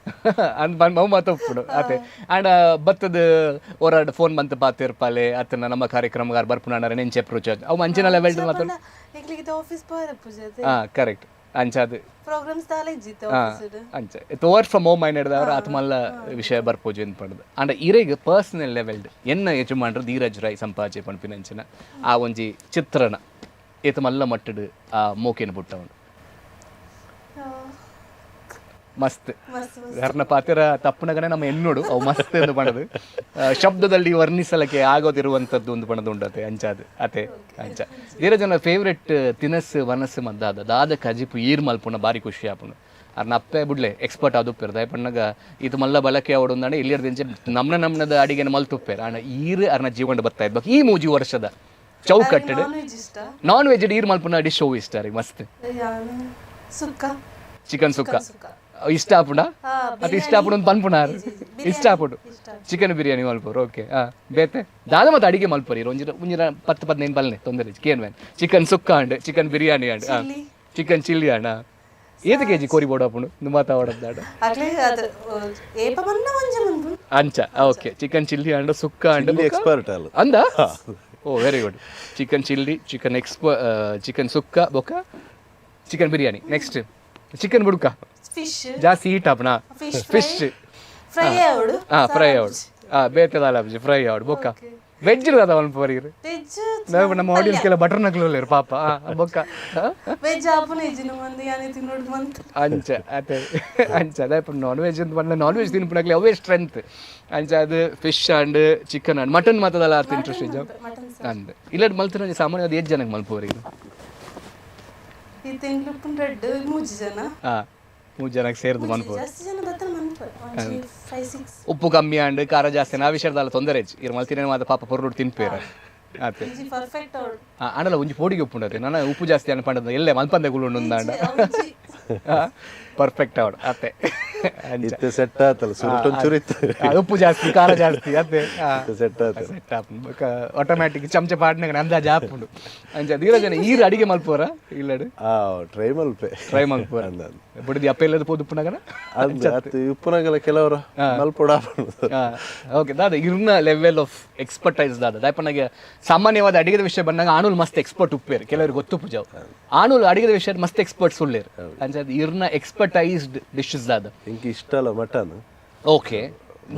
ಅಂದ್ ಬಂದ್ ಮೌ ಮಾತೊಪ್ಪುಡು ಅತೆ ಅಂಡ್ ಬತ್ತದ ಒರಡ್ ಫೋನ್ ಬಂತ ಪಾತಿರ್ಪಾಲೆ ಅತನ ನಮ್ಮ ಕಾರ್ಯಕ್ರಮಗಾರ ಬರ್ಪುನಾರ ನೆಂಚೆ ಅಪ್ರೋಚ್ ಅವು ಅಂಚಿನ ಲೆವೆಲ್ಡ್ ಮಾತಾಡ ಈಗಲಿಗೆ ಆಫೀಸ್ ಪಾರ ಪೂಜೆ ಕರೆಕ್ಟ್ ಅಂಚಾದು ಪ್ರೋಗ್ರಾಮ್ಸ್ ತಾಲೆ ಜಿತ್ತ ಆಫೀಸ್ ಅಂಚ ಇದು ವರ್ಕ್ ಫ್ರಮ್ ಹೋಮ್ ಮೈಂಡ್ ಹಿಡ್ದವ್ರ ಆತ್ಮಲ್ಲ ವಿಷಯ ಬರ್ಪೋಜು ಅಂತ ಪಡೆದು ಅಂಡ್ ಇರೆಗ್ ಪರ್ಸನಲ್ ಲೆವೆಲ್ಡ್ ಎನ್ನ ಯಜಮಾನ್ರು ಧೀರಜ್ ರೈ ಸಂಪಾಜೆ ಪನ್ಪಿನಂಚಿನ ಆ ಒಂಜಿ ಚಿತ್ರಣ ಏತ ಮಲ್ಲ ಮಟ್ಟಡು ಆ ಮೋಕೆನ ಬುಟ್ಟವನು ಮಸ್ತ್ ಯಾರನ್ನ ಪಾತ್ರ ತಪ್ಪನಗನೆ ನಮ್ಮ ಹೆಣ್ಣೋಡು ಅವು ಮಸ್ತ್ ಎಂದು ಪಣದು ಶಬ್ದದಲ್ಲಿ ವರ್ಣಿಸಲಕ್ಕೆ ಆಗೋದಿರುವಂಥದ್ದು ಒಂದು ಪಣದು ಉಂಡತೆ ಅಂಚಾದು ಅತೆ ಅಂಚ ಧೀರಜನ ಫೇವ್ರೆಟ್ ತಿನಸ್ಸು ವನಸ್ಸು ಮದ್ದಾದ ದಾದ ಕಜಿಪು ಈರ್ ಮಲ್ಪುಣ ಬಾರಿ ಖುಷಿ ಆಪುಣ ಅರ್ನ ಅಪ್ಪೆ ಬಿಡ್ಲೆ ಎಕ್ಸ್ಪರ್ಟ್ ಆದುಪ್ಪೇರು ಪಣ್ಣಗ ಇದು ಮಲ್ಲ ಬಳಕೆ ಅವಡೊಂದಾಂಡೆ ಇಲ್ಲಿರ್ದಿಂಚೆ ನಮ್ನದ ಅಡಿಗೆನ ಮಲ್ತುಪ್ಪೇರು ಅಣ್ಣ ಈರ್ ಅರ್ನ ಜೀವನ ಬರ್ತಾ ಇದ್ಬೇಕು ಈ ಮೂಜಿ ವರ್ಷದ ಚೌಕಟ್ಟಡು ನಾನ್ ವೆಜ್ ಈರ್ ಮಲ್ಪುನ ಡಿಶ್ ಶೋ ಇಷ್ಟ ರೀ ಮಸ್ತ್ ಚಿಕನ್ ಸುಕ್ಕ ಇಷ್ಟ ಆಪುಂಡ ಅದು ಇಷ್ಟ ಆಪುಂಡು ಒಂದು ಪನ್ಪುಣಾರು ಇಷ್ಟ ಆಪುಂಡು ಚಿಕನ್ ಬಿರಿಯಾನಿ ಮಲ್ಪೋರು ಓಕೆ ಬೇತೆ ದಾದ ಮತ್ತೆ ಅಡಿಗೆ ಮಲ್ಪೋರಿ ಒಂಜಿರ 10-15 ಬಲ್ನೆ ತೊಂದರೆ ಕೇನ್ ಮ್ಯಾನ್ chicken sukka and chicken biryani and chicken chilli ಅಣ್ಣ ಏದು ಕೆಜಿ ಕೋರಿ ಬೋಡ ಆಪುಂಡು ನಿಮ್ಮತ್ತ ಅವಡದ್ದಾಡ ಅಂಚ okay chicken chilli and sukka and expert ಅಲ್ಲ ಅಂದ oh very good chicken chilli chicken sukka ಬೊಕ್ಕ ಚಿಕನ್ ಬಿರಿಯಾನಿ ನೆಕ್ಸ್ಟ್ ಚಿಕನ್ ಬುಡ್ಕ ಜಾಸ್ತಿ ಹೀಟ್ ಆಪಣ ಫಿಶ್ ಫ್ರೈ ಆವಡು ಬೇತದಾಲ ಫ್ರೈ ಆವಡು ಬೊಕ್ಕ ವೆಜ್ ಅದ ಒಂದು ಪರೀರು ನಮ್ಮ ಆಡಿಯನ್ಸ್ಗೆಲ್ಲ ಬಟರ್ ನಗ್ಲು ಪಾಪ ಬೊಕ್ಕ ಅಂಚ ಅದೇ ಅಂಚ ಅದೇ ನಾನ್ ವೆಜ್ ಅಂತ ಬಂದ ನಾನ್ ವೆಜ್ ತಿನ್ಪುಣಕ್ಲಿ ಅವೇ ಸ್ಟ್ರೆಂತ್ ಅಂಚ ಅದು fish and chicken and mutton ಮಾತದಲ್ಲ ಅರ್ಥ ಇಂಟ್ರೆಸ್ಟ್ ಇದ್ದ ಅಂದ್ ಇಲ್ಲ ಮಲ್ತಿನ ಸಾಮಾನ್ಯ ಅದು 8 ಜನಕ್ಕೆ ಮಲ್ಪೋರಿ ಇದು 3 ಜನಕ್ಕೆ ಸೇರಿದು ಮನ್ಪೋರು ಉಪ್ಪು ಕಮ್ಮಿ ಅಂಡ್ ಖಾರ ಜಾಸ್ತಿ ಆ ವಿಷಯದಲ್ಲ ತೊಂದರೆ ಇರ್ ಮಲ್ತಿನ ಮಾತ ಪಾಪ ಪೊರ್ರು ತಿನ್ಪೇರ ಆತೆ ಅಣ್ಣಲ್ಲ ಒಂಜಿ ಪೋಡಿಗೆ ಉಪ್ಪು ಉಂಡತೆ ನಾನು ಉಪ್ಪು ಜಾಸ್ತಿ ಅನ್ಪಂಡದ ಎಲ್ಲೇ ಮಲ್ಪಂದೆ ಗುಳ್ಳು ಉಂದಾಂಡ ಪರ್ಫೆಕ್ಟ್ ಅವಡು ಅತ್ತೆ ಸೆಟ್ ಆತಲ್ಲ ಸುರುಟೊಂಚೂರು ಉಪ್ಪು ಜಾಸ್ತಿ ಖಾರ ಜಾಸ್ತಿ ಅತ್ತೆ ಸೆಟ್ ಆಟೋಮ್ಯಾಟಿಕ್ ಚಮಚ ಪಾಡ್ನಾಗ ಅಂದಾಜ್ ಹಾಪುಂಡು ಅಂಚ ಧೀರಜನ ಈರು ಅಡಿಗೆ ಮಲ್ಪೋರ ಇಲ್ಲಡು ಟ್ರೈ ಮಲ್ಪೋರ ಬಿಡದಿ ಅಪ್ಪ ಇಲ್ಲದ ಪೋದು ಉಪ್ಪುನಾಗನ ಉಪ್ಪುನಾಗಲ್ಲ ಕೆಲವರು ಮಲ್ಪೋಡ ಓಕೆ ದಾದ ಇರ್ನ ಲೆವೆಲ್ ಆಫ್ ಎಕ್ಸ್ಪರ್ಟೈಸ್ ದಾದ ದಾಯಪನಾಗೆ ಸಾಮಾನ್ಯವಾದ ಅಡಿಗೆದ ವಿಷಯ ಬಂದಾಗ ಆಣುಲ್ ಮಸ್ತ್ ಎಕ್ಸ್ಪರ್ಟ್ ಉಪ್ಪೇರು ಕೆಲವರಿಗೆ ಗೊತ್ತು ಪೂಜಾವ್ ಆಣುಲ್ ಅಡಿಗೆದ ವಿಷಯ ಮಸ್ತ್ ಎಕ್ಸ್ಪರ್ಟ್ ಸುಳ್ಳೇರು ಅಂಚ ಇರ್ನ ಎಕ್ಸ್ಪರ್ಟೈಸ್ಡ್ ಡಿಶಸ್ ದಾದ ಇಂಕಿ ಇಷ್ಟ ಅಲ್ಲ ಮಟನ್ ಓಕೆ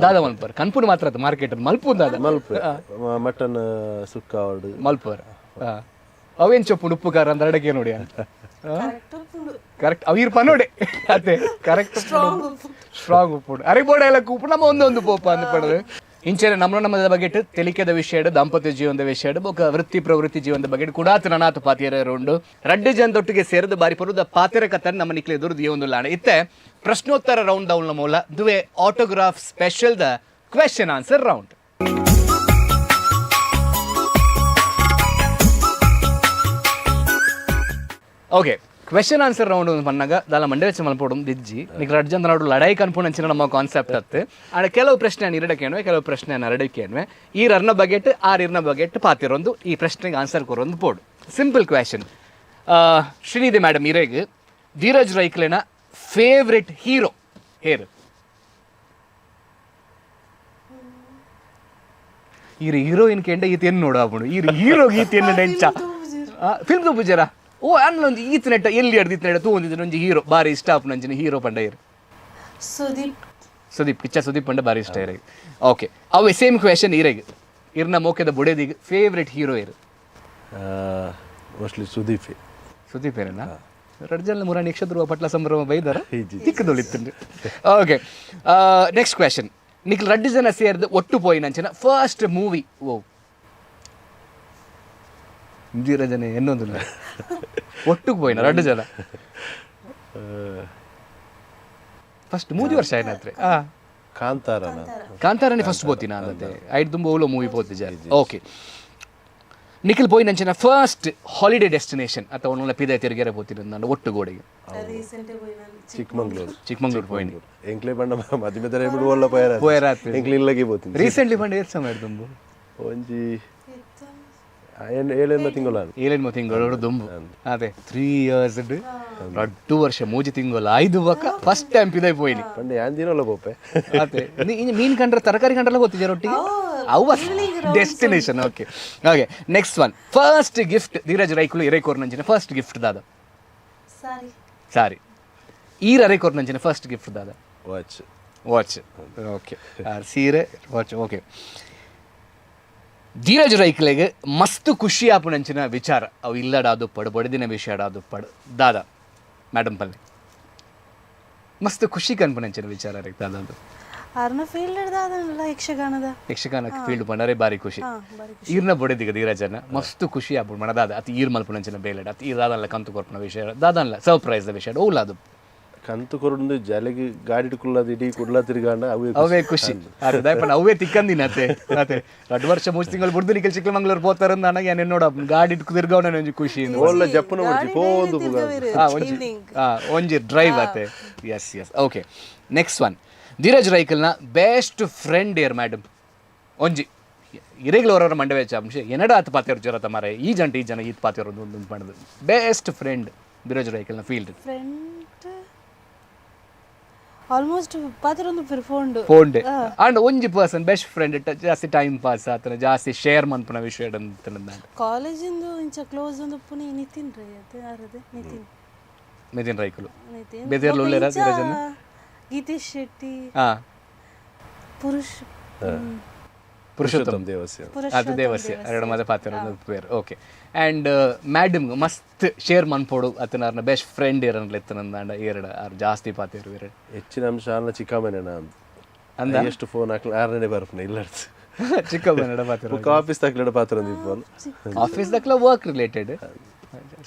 ದಾದ ಮಲ್ಪರ್ ಕನ್ಪುರ್ ಮಾತ್ರ ಅದು ಮಾರ್ಕೆಟ್ ಮಲ್ಪು ದಾದ ಮಟನ್ ಸುಕ್ಕ ಅವಡು ಮಲ್ಪರ್ ಅವೇನ್ ಚೊಪ್ಪು ಉಪ್ಪು ಖಾರ ಅಂತ ಅಡಗೆ ನೋಡಿ ಕರೆಕ್ಟ್ ಅವೀರ್ ಪನೋಡೆ ಅದೇ ಕರೆಕ್ಟ್ ಸ್ಟ್ರಾಂಗ್ ಉಪ್ಪು ಅರೆ ಬೋಡ ಎಲ್ಲ ಉಪ್ಪು ನಮ್ಮ ಒಂದೊಂದು ಪೋಪ ಅಂದ್ ಪಡೆದು ಇಂಚೆನೆ ನಮ್ಮದ ಬಗೆಟ್ ತೆಲಿಕೆದ ವಿಷಯ ದಾಂಪತ್ಯ ಜೀವನದ ವಿಷಯ ಬೊಕ ವೃತ್ತಿ ಪ್ರವೃತ್ತಿ ಜೀವನದ ಬಗೆಟ್ ಕುಡಾತ್ ನನಾಥ ಪಾತಿಯರುಂಡು ರಡ್ಡು ಜನದೊಟ್ಟಿಗೆ ಸೇರಿದ ಬಾರಿ ಪರುದ ಪಾತಿರ ಕಥನ್ ನಮ್ಮ ನಿಕ್ಲೆ ಎದುರು ಒಂದು ಲಾಣ ಇತ್ತೆ ಪ್ರಶ್ನೋತ್ತರ ರೌಂಡ್ ಡೌನ್ ಮೂಲ ದುವೆ autograph special the question answer round okay question answer round Pannaga ದಾಲ ಮಂಡೆ ವೆಚ್ಚ ಮಲ್ಪೋಡು ದಿಜ್ಜಿ ನಿಕ್ ರಡ್ ಜನ ನಾಡು ಲಡಾಯಿ ಕನ್ಪುಣಂಚಿನ ನಮ್ಮ ಕಾನ್ಸೆಪ್ಟ್ ಅತ್ತು ಆಡ ಕೆಲವು ಪ್ರಶ್ನೆ ಇರಡ ಕೇಳುವೆ ಕೆಲವು ಪ್ರಶ್ನೆ ಅರಡ ಕೇಳುವೆ ಈ ರರ್ನ ಬಗೆಟ್ ಇರ್ನ ಬಗೆಟ್ ಪಾತಿರೊಂದು ಈ ಪ್ರಶ್ನೆಗೆ ಆನ್ಸರ್ ಕೊರೊಂದು ಪೋಡು ಸಿಂಪಲ್ ಕ್ವೆಶ್ಚನ್ ಶ್ರೀನಿಧಿ ಮೇಡಮ್ ಇರೆಗ್ ಧೀರಜ್ ರೈಕ್ಲೆನ ಫೇವ್ರೆಟ್ ಹೀರೋ ಹೇರು ಈ ಹೀರೋಯಿನ್ ಕೆಂಡ ಈತ ಏನು ನೋಡು ಆಗ್ಬಿಡು ಈ ಹೀರೋ ಗೀತೆಯನ್ನು ನೆಂಚ ಫಿಲ್ಮ್ ತೂಪುಜರ ಓ ಅನ್ನ ಒಂಜಿ ಈತ ನೆಟ್ಟ ಎಲ್ಲಿ ಹಿಡ್ದು ಈತ ನೆಟ್ಟ ತೂ ಒಂದಿದ್ದು ಒಂಜಿ ಹೀರೋ ಬಾರಿ ಇಷ್ಟ ಆಪು ನಂಜಿನ ಹೀರೋ ಪಂಡ ಇರು ಸುದೀಪ್ ಕಿಚ್ಚ ಸುದೀಪ್ ಪಂಡ ಬಾರಿ ಇಷ್ಟ ಇರಿಗೆ ಓಕೆ ಅವೇ ಸೇಮ್ ಕ್ವೆಶನ್ ಇರೆಗೆ ಇರ್ನ ಮೋಕೆದ ಬುಡೇದಿಗೆ ಫೇವ್ರೆಟ್ ಹೀರೋ ಇರು ಮೋಸ್ಟ್ಲಿ ಸುದೀಪೆ ಸುದೀಪ್ ಏನೇನಾ ರಡ್ಜಲ್ ಮುರಾಣಿ ಯಕ್ಷಧ್ರುವ ಪಟ್ಲ ಸಂಭ್ರಮ ಬೈದಾರ ಚಿಕ್ಕದೊಳಿತ್ತು ಓಕೆ ನೆಕ್ಸ್ಟ್ ಕ್ವೆಶನ್ ನಿಖಿಲ್ ರಡ್ಡು ಜನ ಸೇರಿದ ಒಟ್ಟು ಪೋಯಿ ನಂಚಿನ ಫಸ್ಟ್ ಮೂವಿ ಓ ಧೀರಜನೆ ಎನ್ನೊಂದಿಲ್ಲ ಒಟ್ಟಿಗೆ ಪೋಯಿನ ರಡ್ಡು ಜನ ಫಸ್ಟ್ 3 ವರ್ಷ ಏನಾದ್ರೆ ಕಾಂತಾರನೇ ಫಸ್ಟ್ పోతినా ಅಂದತೆ ಐದು ತುಂಬ ಓಲೋ ಮೂವಿ పోతిಜ ಓಕೆ ನಿಖಿಲ್ పోయి ನಂಚಿನ ಫಸ್ಟ್ ಹಾಲಿಡೇ ಡೆಸ್ಟಿನೇಷನ್ ಅಥವಾ ಒಳ್ಳೆ ಪಿದ ತಿರುಗೇರೆ పోತಿನ ನಾನು ಒಟ್ಟು ಗೋಡೆಗೆ ಚಿಕ್ಕಮಂಗ್ಳೂರು పోయిನಿ ಎಂಕ್ಲೆ ಬಂಡ ಮದಿಮೆದರೆ ಬಿಡು ಒಳ್ಳೆ ಪೋಯರ ಎಂಕ್ಲೆ ಇಲ್ಲಗೆ పోತಿನಿ ರೀಸೆಂಟ್ಲಿ ಬಂಡ ಏರ್ ಸಮಯ ತುಂಬ ಒಂಜಿ 7 ತಿಂಗಳು ದುಂಬು ಅದೇ 3 years 2 ವರ್ಷ 3 ತಿಂಗಳು 5 ಬಕ್ಕ ಫಸ್ಟ್ ಟೈಮ್ ಪಿದೈ ಪೋಯಿನಿ ಪಂಡೆ ಯಾನ್ ದಿನಲ್ಲ ಬೋಪೆ ಅದೇ ಮೀನ್ ಕಂಡ್ರೆ ತರಕಾರಿ ಕಂಡ್ರಲ್ಲ ಗೊತ್ತಿದೆ ರೊಟ್ಟಿಗೆ ಅವ destination okay okay next one first gift Dheeraj ರೈಕುಲು ಇರೇಕೋರ್ ನಂಚಿನ ಫಸ್ಟ್ ಗಿಫ್ಟ್ ದಾದ ಸಾರಿ ಈರ ಅರೇಕೋರ್ ನಂಚಿನ ಫಸ್ಟ್ ಗಿಫ್ಟ್ ದಾದ ವಾಚ್ ಓಕೆ ಸೀರೆ ವಾಚ್ ಓಕೆ ಧೀರಜ್ ರೈಕ್ಲೆಗೆ ಮಸ್ತ್ ಖುಷಿ ಆಪುನಂಚಿನ ವಿಚಾರ ಅವು ಇಲ್ಲಡಾದು ಪಡು ಬಡದಿನ ವಿಷಯ ಆಡಾದು ಪಡು ದಾದ ಮೇಡಮ್ ಪಲ್ಲೆ ಮಸ್ತ್ ಖುಷಿ ಕನ್ಪುನಂಚಿನ ವಿಚಾರ ರೀ ದಾದ ಆರ್ನ ಫೀಲ್ಡ್ ದಾದನಲ್ಲ ಯಕ್ಷಗಾನಕ್ಕೆ ಫೀಲ್ಡ್ ಪಂಡರೆ ಬಾರಿ ಖುಷಿ ಈರ್ನ ಬಡದಿಗ ಧೀರಜನ ಮಸ್ತ್ ಖುಷಿ ಆಪುಣ ಮನ ದಾದ ಅತಿ ಈರ್ ಮಲ್ಪುನಂಚಿನ ಬೇಲೆಡ ಅತಿ ಈರ್ ದಾದಲ್ಲ ಕಂತು ಕೊರ್ಪುನ ವಿಷಯ ದಾದಲ್ಲ ಸರ್ಪ್ರೈಸ್ ದ ವಿಷಯ ಓಲಾದು ಕಂತು ಕೊರೊಂದು ಜಲಗಿ ಗಾಡಿ ಕುಳ್ಳದ ಇಡೀ ಕುಡ್ಲ ತಿರ್ಗಾಂಡ ಅವೇ ಖುಷಿ ದಯಪನ ಅವೇ ತಿಕ್ಕಂದಿನ ಅತ್ತೆ 2 ವರ್ಷ 3 ತಿಂಗಳು ಬುಡ್ದು ನಿಖಿಲ್ ಚಿಕ್ಕಮಂಗ್ಳೂರು ಪೋತಾರ ನನಗೆ ಏನ್ ನೋಡ ಗಾಡಿ ತಿರ್ಗಾವಣ ಒಂಜಿ ಖುಷಿ ಒಳ್ಳೆ ಜಪ್ಪನ ಮಾಡ್ತಿ ಪೋಂದು ಒಂಜಿ ಡ್ರೈವ್ ಅತ್ತೆ yes okay next one Dheeraj ರೈಕಲ್ನ ಬೆಸ್ಟ್ ಫ್ರೆಂಡ್ ಏರ್ ಮೇಡಮ್ ಒಂಜಿ ಇರೆಗ್ಲು ಅವರವರ ಮಂಡೆ ವೆಚ್ಚ ಅಂಶ ಏನಡ ಆತ ಪಾತಿಯರು ಜೊರತ ಮಾರೆ ಈ ಜನ ಈತ್ ಪಾತಿಯರು ಒಂದು ಮಾಡಿದ್ರು ಬೆಸ್ಟ್ ಫ್ರೆಂಡ್ ಧೀರಜ್ ರೈಕಲ್ನ ಫೀಲ್ಡ್ ಆಲ್ಮೋಸ್ಟ್ ಪಾತಿರೊಂದು ಫೋನ್ ಅಂಡ್ ಒಂಜಿ ಪರ್ಸನ್ ಬೆಸ್ಟ್ ಫ್ರೆಂಡ್ ಜಾಸ್ತಿ ಟೈಮ್ ಪಾಸ್ ಆತನ ಜಾಸ್ತಿ ಶೇರ್ ಮನ್ಪುನ ವಿಷಯ ಕಾಲೇಜಿಂದು ಇಂಚ ಕ್ಲೋಸ್ ಒಂದು ಪುನಿ ನಿತಿನ್ ರೈ ಅತ್ತೆ ಯಾರದೆ ನಿತಿನ್ ರೈಕುಲು ಬೆದಿರ್ಲು ಉಳ್ಳೇರ ಧೀರಜನ ಗೀತೇಶ್ ಶೆಟ್ಟಿ ಪುರುಷೋತ್ತಮ್ ದೇವಸ್ಯ ಅದು ದೇವಸ್ಯ ಎರಡು ಮದ ಪಾತಿರೊಂದು ಪೇರ್ ಓಕೆ ಆ್ಯಂಡ್ ಮೇಡಮ್ ಮಸ್ತ್ ಶೇರ್ ಮನ್ಪೋಡು ಅತನ ಬೆಸ್ಟ್ ಫ್ರೆಂಡ್ ಇರನ್ಲ ಎತ್ತನಂದ ಎರಡು ಆರು ಜಾಸ್ತಿ ಪಾತಿರು ಎರಡು ಹೆಚ್ಚಿನ ಅಂಶ ಅಲ್ಲ ಚಿಕ್ಕಮ್ಮನ ಅಂದ ಎಷ್ಟು ಫೋನ್ ಹಾಕ್ಲಿ 6ನೇ ಬರ್ಪನೆ ಇಲ್ಲ ಚಿಕ್ಕಮ್ಮನ ಪಾತಿರು ಆಫೀಸ್ ದಾಖಲೆ ಪಾತ್ರ ಫೋನ್ ಆಫೀಸ್ ದಾಖಲೆ ವರ್ಕ್ ರಿಲೇಟೆಡ್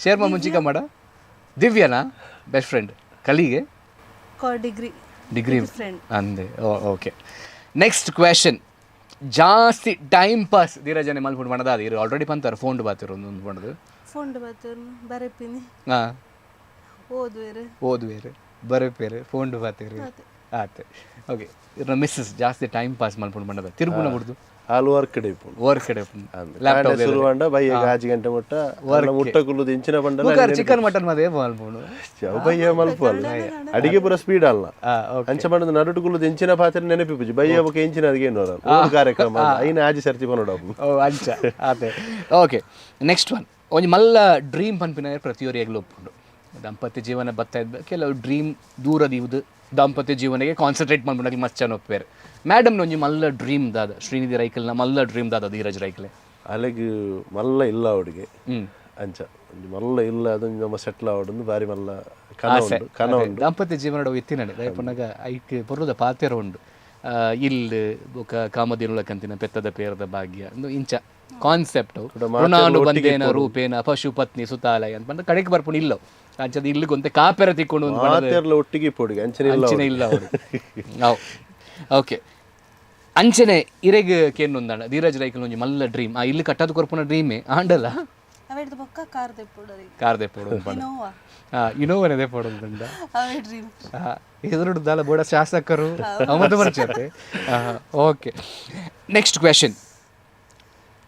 ಶೇರ್ ಮಮ್ಮು ಚಿಕ್ಕಮ್ಮಡ ದಿವ್ಯನಾ ಬೆಸ್ಟ್ ಫ್ರೆಂಡ್ ಕಲಿಗೆ ಡಿಗ್ರಿ ಅಂದೆ ಓಕೆ ನೆಕ್ಸ್ಟ್ ಕ್ವೆಶನ್ ಜಾಸ್ತಿ ಟೈಮ್ ಪಾಸ್ ಧೀರಜನೆ ಮಲ್ಪುಂಡು ಮಣದಾದ ಇರು ಆಲ್ರೆಡಿ ಪಂತಾರ ಫೋನ್ ಬಾತಿರು ಒಂದು ಪಣದು ಫೋನ್ ಬಾತಿರು ಬರೆಪಿನಿ ಓದುವೇರು ಬರೆಪೇರು ಫೋನ್ ಬಾತಿರು ಆತೆ ಓಕೆ ಇರ್ನ ಮಿಸ್ಸಸ್ ಜಾಸ್ತಿ ಟೈಮ್ ಪಾಸ್ ಮಲ್ಪುಂಡು ಮಣದ ತಿರುಪುನ ಬಿಡ್ದು ಆಲ್ ವರ್ಕ್ ಲ್ಯಾಪ್ಟಾಪ್ ಶುರುವಾಂಡ ಬಯ್ಯ 5 ಗಂಟೆ ಮುಟ್ಟ ಕುಲ್ಲು ದಿಂಚಿನ ಬಂಡ ಚಿಕನ್ ಮಟನ್ ಮದೇ ಮಲ್ಪುಂಡು ಬಯ್ಯ ಮಲ್ಪಲ್ಲ ಅಡಿಗೆ ಪೂರ ಸ್ಪೀಡ್ ಅಲ್ಲ ಅಂಚ ಬಂದ ನಡುಟು ಕುಲ್ಲು ದಿಂಚಿನ ಪಾತ್ರ ನೆನಪಿಪುಜಿ ಬಯ್ಯ ಬಕ್ಕೆ ಇಂಚಿನ ಅದಕ್ಕೆ ಏನೋರ ಕಾರ್ಯಕ್ರಮ ಐನ ಆಜಿ ಸರ್ತಿ ಪನೋಡ ಓ ಅಂಚ ಆತೆ ಓಕೆ ನೆಕ್ಸ್ಟ್ ಒನ್ ಒಂಜಿ ಮಲ್ಲ ಡ್ರೀಮ್ ಪನ್ಪಿನ ಪ್ರತಿಯೊರು ಎಗ್ಲು ಒಪ್ಪುಂಡು ದಾಂಪತ್ಯ ಜೀವನ ಬತ್ತಾ ಇದ್ದ ಕೆಲವು ಡ್ರೀಮ್ ದೂರದಿವ್ದು ದಾಂಪತ್ಯ ಜೀವನಕ್ಕೆ ಕಾನ್ಸಂಟ್ರೇಟ್ ಮಾಡ್ಬಿಡಕ್ಕೆ ಮಸ್ತ್ ಚೆನ್ನ ಒಪ್ಪೇರು ಮೇಡಮ್ ಒಂಜಿ ಮಲ್ಲ ಡ್ರೀಮ್ ದಾದ ಶ್ರೀನಿಧಿ ರೈಕಲ್ನ ಮಲ್ಲ ಡ್ರೀಮ್ ದಾದ ಧೀರಜ್ ರೈಕಲೆ ಅಲೆಗ್ ಮಲ್ಲ ಇಲ್ಲ ಅವಡಿಗೆ ಅಂಚ ಒಂಜಿ ಮಲ್ಲ ಇಲ್ಲ ಅದೊಂದು ನಮ್ಮ ಸೆಟ್ಲ್ ಆವಡೊಂದು ಬಾರಿ ಮಲ್ಲ ಕನ ಉಂಡು ದಾಂಪತ್ಯ ಜೀವನ ಎತ್ತಿನಡೆ ದಯಪುನಗ ಐಕ್ ಪೊರ್ಲುದ ಪಾತೆರ ಉಂಡು ಇಲ್ಲು ಬೊಕ ಕಾಮದಿನುಲಕಂತಿನ ಪೆತ್ತದ ಪೇರದ ಭಾಗ್ಯ ಒಂದು ಇಂಚ ಕಾನ್ಸೆಪ್ಟ್ ಋಣಾನು ಬಂದೇನ ರೂಪೇನ ಪಶು ಪತ್ನಿ ಸುತಾಲಯ ಅಂತ ಬಂದ ಕಡೆಗೆ ಬರ್ಪುಣ ಇಲ್ಲವು ಅಂಚದ ಇಲ್ಲಿ ಗೊಂತೆ ಕಾಪೆರ ತಿಕ್ಕೊಂಡು ಒಟ್ಟಿಗೆ ಪೋಡಿಗೆ ಅಂಚನೆ ಇಲ್ಲ ಅವರು ಓಕೆ ಅಂಚನೆ ಇರೆಗ್ ಕೇನ್ನೊಂದಾಂಡ ಧೀರಜ್ ರೈಕಲ್ ಒಂಜಿ ಮಲ್ಲ ಡ್ರೀಮ್ ಆ ಇಲ್ಲಿ ಕಟ್ಟದ ಕೊರ್ಪುನ ಡ್ರೀಮೇ ಆಂಡಲ್ಲ ಕಾರ್ ದೆಪ್ಪೋಡು ಇನೋವನೆ ದೆಪ್ಪೋಡು ಎದುರುಡು ದಾಲ ಬೋಡ ಶಾಸಕರು ಅಮದು ಬರ್ಚತೆ ಓಕೆ ನೆಕ್ಸ್ಟ್ ಕ್ವೆಶನ್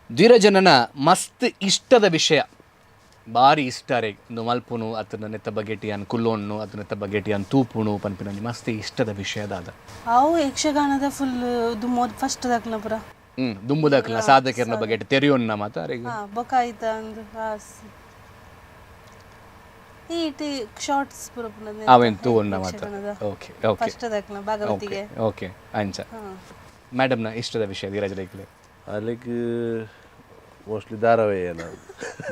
ಧೀರಜನನ ಮಸ್ತ್ ಇಷ್ಟದ ವಿಷಯ ಭಾರಿ ಇಷ್ಟ ರೇ ಒಂದು ಮಲ್ಪುನು ಅದನ್ನ ನೆತ್ತ ಬಗೆಟಿ ಅನ್ ಕುಲ್ಲೋಣ್ಣು ಅದನ್ನ ನೆತ್ತ ಬಗೆಟಿ ಅನ್ ತೂಪುಣು ಪನ್ಪಿನ ಮಸ್ತ್ ಇಷ್ಟದ ವಿಷಯದಾದ ಅವು ಯಕ್ಷಗಾನದ ಫುಲ್ ದುಮ್ಮೋದ್ ಫಸ್ಟ್ ದಾಕ್ಲ ಪುರ ದುಂಬುದಾಕ್ಲ ಸಾಧಕರ್ನ ಬಗೆಟಿ ತೆರಿಯೋಣ್ಣ ಮಾತ ಬೊಕಾಯ್ತ ಅಂದು ಈಟಿ ಶಾರ್ಟ್ಸ್ ಪುರಪುನದೆ ಅವೆನ್ ತೂನ್ನ ಮಾತ ಓಕೆ ಓಕೆ ಫಸ್ಟ್ ಅದಕ್ಲ ಭಾಗವತಿಗೆ ಓಕೆ ಅಂಚ ಮೇಡಮ್ನ ಇಷ್ಟದ ವಿಷಯ ಧೀರಜ್ ರೈಕ್ಲೆ ಅಲ್ಲಿಗೆ ಮೋಸ್ಟ್ಲಿ ಧಾರಾವಾಹಿ ನಾವು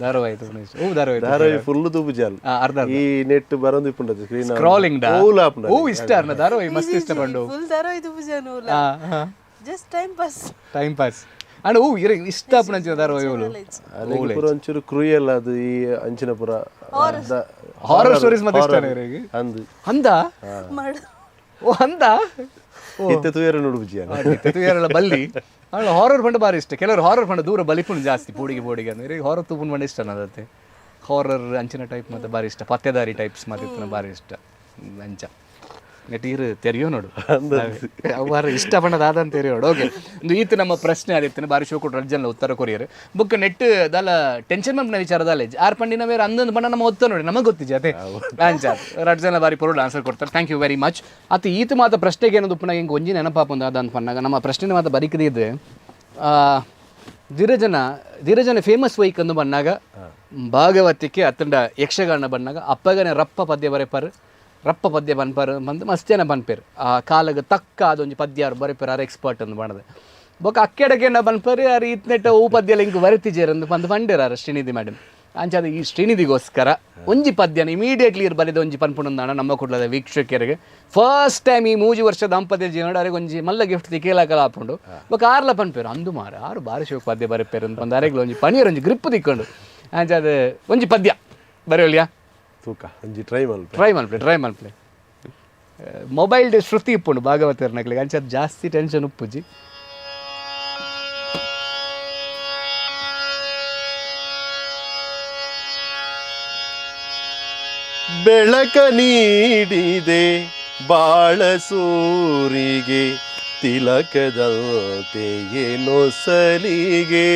ಧಾರಾವಾಹಿ ತೂಪುನ ಇಷ್ಟ ಓ ಧಾರಾವಾಹಿ ಫುಲ್ ತೂಪು ಜಾಲ್ ಅರ್ಧ ಈ ನೆಟ್ ಬರೋದು ಇಪ್ಪುಂಡದು ಸ್ಕ್ರೀನ್ ಸ್ಕ್ರಾಲಿಂಗ್ ಡಾ ಓಲಾಪ್ನ ಓ ಇಷ್ಟ ಅರ್ನ ಧಾರಾವಾಹಿ ಮಸ್ತ್ ಇಷ್ಟ ಪಂಡು ಫುಲ್ ಧಾರಾವಾಹಿ ತುಪುಜಾನೋಲ ಜಸ್ಟ್ ಟೈಮ್ ಪಾಸ್ ಅಂಡ್ ಓ ಇಷ್ಟ ಅಪ್ಪನ ಅಂಚಿನ ಧಾರಾವಾಹಿ ಓಲು ಅಲ್ಲಿಗೆ ಪುರ ಒಂಚೂರು ಕ್ರೂಯಲ್ ಅದು ಈ ಅಂಚಿನ ಪುರ ಹಾರರ್ ಸ್ಟೋರೀಸ್ ಮತ್ತೆ ಇಷ್ಟ ನನಗೆ ಅಂದು ಅಂದ ಮಾಡು ಓ ಅಂದ ಇತ್ತೆ ತೂಯರ ನೋಡುಬುಜಿಯಾನ ತೂಯರಲ್ಲ ಬಲ್ಲಿ ಅವಳು ಹಾರರ್ ಫಂಡ್ ಬಾರಿ ಇಷ್ಟ ಕೆಲವರು ಹಾರರ್ ಫಂಡ್ ದೂರ ಬಲಿಪುಣ್ ಜಾಸ್ತಿ ಪೂಡಿಗೆ ಅಂದ್ರೆ ಹಾರರ್ ತೂಪುನ್ ಫಂಡ್ ಇಷ್ಟ ನದತ್ತೆ ಹಾರರ್ ಅಂಚಿನ ಟೈಪ್ ಮತ್ತೆ ಬಾರಿ ಇಷ್ಟ ಪತ್ತೆದಾರಿ ಟೈಪ್ಸ್ ಮತ್ತೆ ಬಾರಿ ಇಷ್ಟ ಅಂಚ ನೆಟೀರು ತೆರೆಯೋ ನೋಡು ಅವರ ಇಷ್ಟ ಪಣ್ಣದಾದಂತ ತೆರೆಯೋ ನೋಡು ಓಕೆ ಒಂದು ಈತ ನಮ್ಮ ಪ್ರಶ್ನೆ ಆದಿತ್ತನೆ ಬಾರಿ ಶೋ ಕೊಟ್ಟು ರಜ್ಜನ ಉತ್ತರ ಕೊರಿಯರು ಬುಕ್ ನೆಟ್ ದಾಲ ಟೆನ್ಷನ್ ಮಪ್ನ ವಿಚಾರದಲ್ಲ ಆರು ಪಂಡಿನ ಬೇರೆ ಅಂದೊಂದು ಬಣ್ಣ ನಮ್ಮ ಒತ್ತ ನೋಡಿ ನಮಗೆ ಗೊತ್ತಿಜ ಅದೇ ಅಂಚ ರಜ್ಜನ ಬಾರಿ ಪೊರುಳು ಆನ್ಸರ್ ಕೊಡ್ತಾರೆ ಥ್ಯಾಂಕ್ ಯು ವೆರಿ ಮಚ್ ಅತಿ ಈತ ಮಾತ ಪ್ರಶ್ನೆಗೆ ಏನದು ಪುನಃ ಹಿಂಗೆ ಒಂಜಿ ನೆನಪಾಪಂದು ಅದಂತ ಪನ್ನಾಗ ನಮ್ಮ ಪ್ರಶ್ನೆ ಮಾತ ಬರಿಕದಿದ್ದು ಧೀರಜನ ಫೇಮಸ್ ವೈಕ್ ಅಂದು ಬನ್ನಾಗ ಭಾಗವತಿಕೆ ಅತ್ತಂಡ ಯಕ್ಷಗಾನ ಬನ್ನಾಗ ಅಪ್ಪಗನೆ ರಪ್ಪ ಪದ್ಯ ಬರೆಪರ್ ರಪ್ಪ ಪದ್ಯ ಬನ್ಪರು ಬಂದು ಮಸ್ತೇನ ಬನ್ಪೇರು ಆ ಕಾಲಗ ತಕ್ಕ ಅದೊಂದು ಪದ್ಯ ಅವ್ರು ಬರೆಪೇರು ಅವ್ರು ಎಕ್ಸ್ಪರ್ಟ್ ಅಂದು ಮಾಡದೆ ಬೊಕ್ಕ ಅಕ್ಕೆಡಗೇನ ಬನ್ಪರು ಅವ್ರು ಇತ್ನೆಟ್ಟ ಹೂ ಪದ್ಯಲ್ಲ ಹಿಂಗೆ ಬರಿತಿಜೇರಂದು ಬಂದು ಬಂದಿರಾರ ಶ್ರೀನಿಧಿ ಮೇಡಮ್ ಅಂಚಾದ ಈ ಶ್ರೀನಿಧಿಗೋಸ್ಕರ ಒಂಜಿ ಪದ್ಯನ ಇಮಿಡಿಯೇಟ್ಲಿ ಇರು ಬರೆದ ಒಂಜಿ ಪನ್ಪುಣಂದಾಣ ನಮ್ಮ ಕೊಡ್ಲದ ವೀಕ್ಷಕರಿಗೆ ಫಸ್ಟ್ ಟೈಮ್ ಈ 3 ವರ್ಷ ದಾಂಪತ್ಯ ಜೀವನ ಅವ್ರಿಗೆ ಒಂಜಿ ಮಲ್ಲ ಗಿಫ್ಟ್ ತಿಕ್ಕೇಲಾಕಲ ಹಾಕೊಂಡು ಬೊಕ್ಕ ಆರ್ಲ ಪನ್ಪೇರು ಅಂದು ಮಾರ ಆರು ಬಾರಿ ಶೋಕ ಪದ್ಯ ಬರೆಪೇರು ಅಂತ ಬಂದು ಅರೆಗ್ಲು ಒಂಜಿ ಪನೀರ್ ಒಂಜಿ ಗ್ರಿಪ್ ತಿಕ್ಕೊಂಡು ಅಂಚಾದ ಒಂಜಿ ಪದ್ಯ ಬರೆಯೋಲ್ಯಾ ತೂಕ ಒಂಜಿ ಟ್ರೈ ಮಲ್ಪ್ಲೆ ಮೊಬೈಲ್ ಡೇ ಶ್ರುತಿ ಇಪ್ಪುಂಡು ಭಾಗವತರ್ನಕ್ಲಿಗೆ ಅಂಚದ ಜಾಸ್ತಿ ಟೆನ್ಷನ್ ಉಪ್ಪುಜಿ ಬೆಳಕ ನೀಡಿದೆ ಬಾಳ ಸೂರಿಗೆ ತಿಲಕದಂತೆ ಏನೋ ಸಲಿಗೆ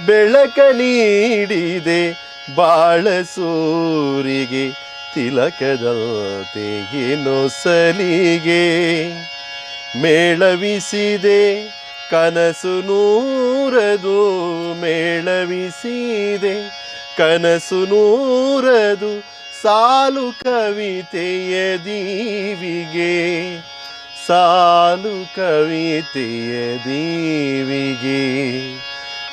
ಬೆಳಕ ನೀಡಿದೆ ಬಾಳ ಸೂರಿಗೆ ತಿಲಕದಂತೆ ಏನೋ ಸಲಿಗೆ ಮೇಳವಿಸಿದೆ ಕನಸು ನೂರದು ಮೇಳವಿಸಿದೆ ಕನಸು ನೂರದು ಸಾಲು ಕವಿತೆಯ ದೀವಿಗೆ ಸಾಲು ಕವಿತೆಯ ದೀವಿಗೆ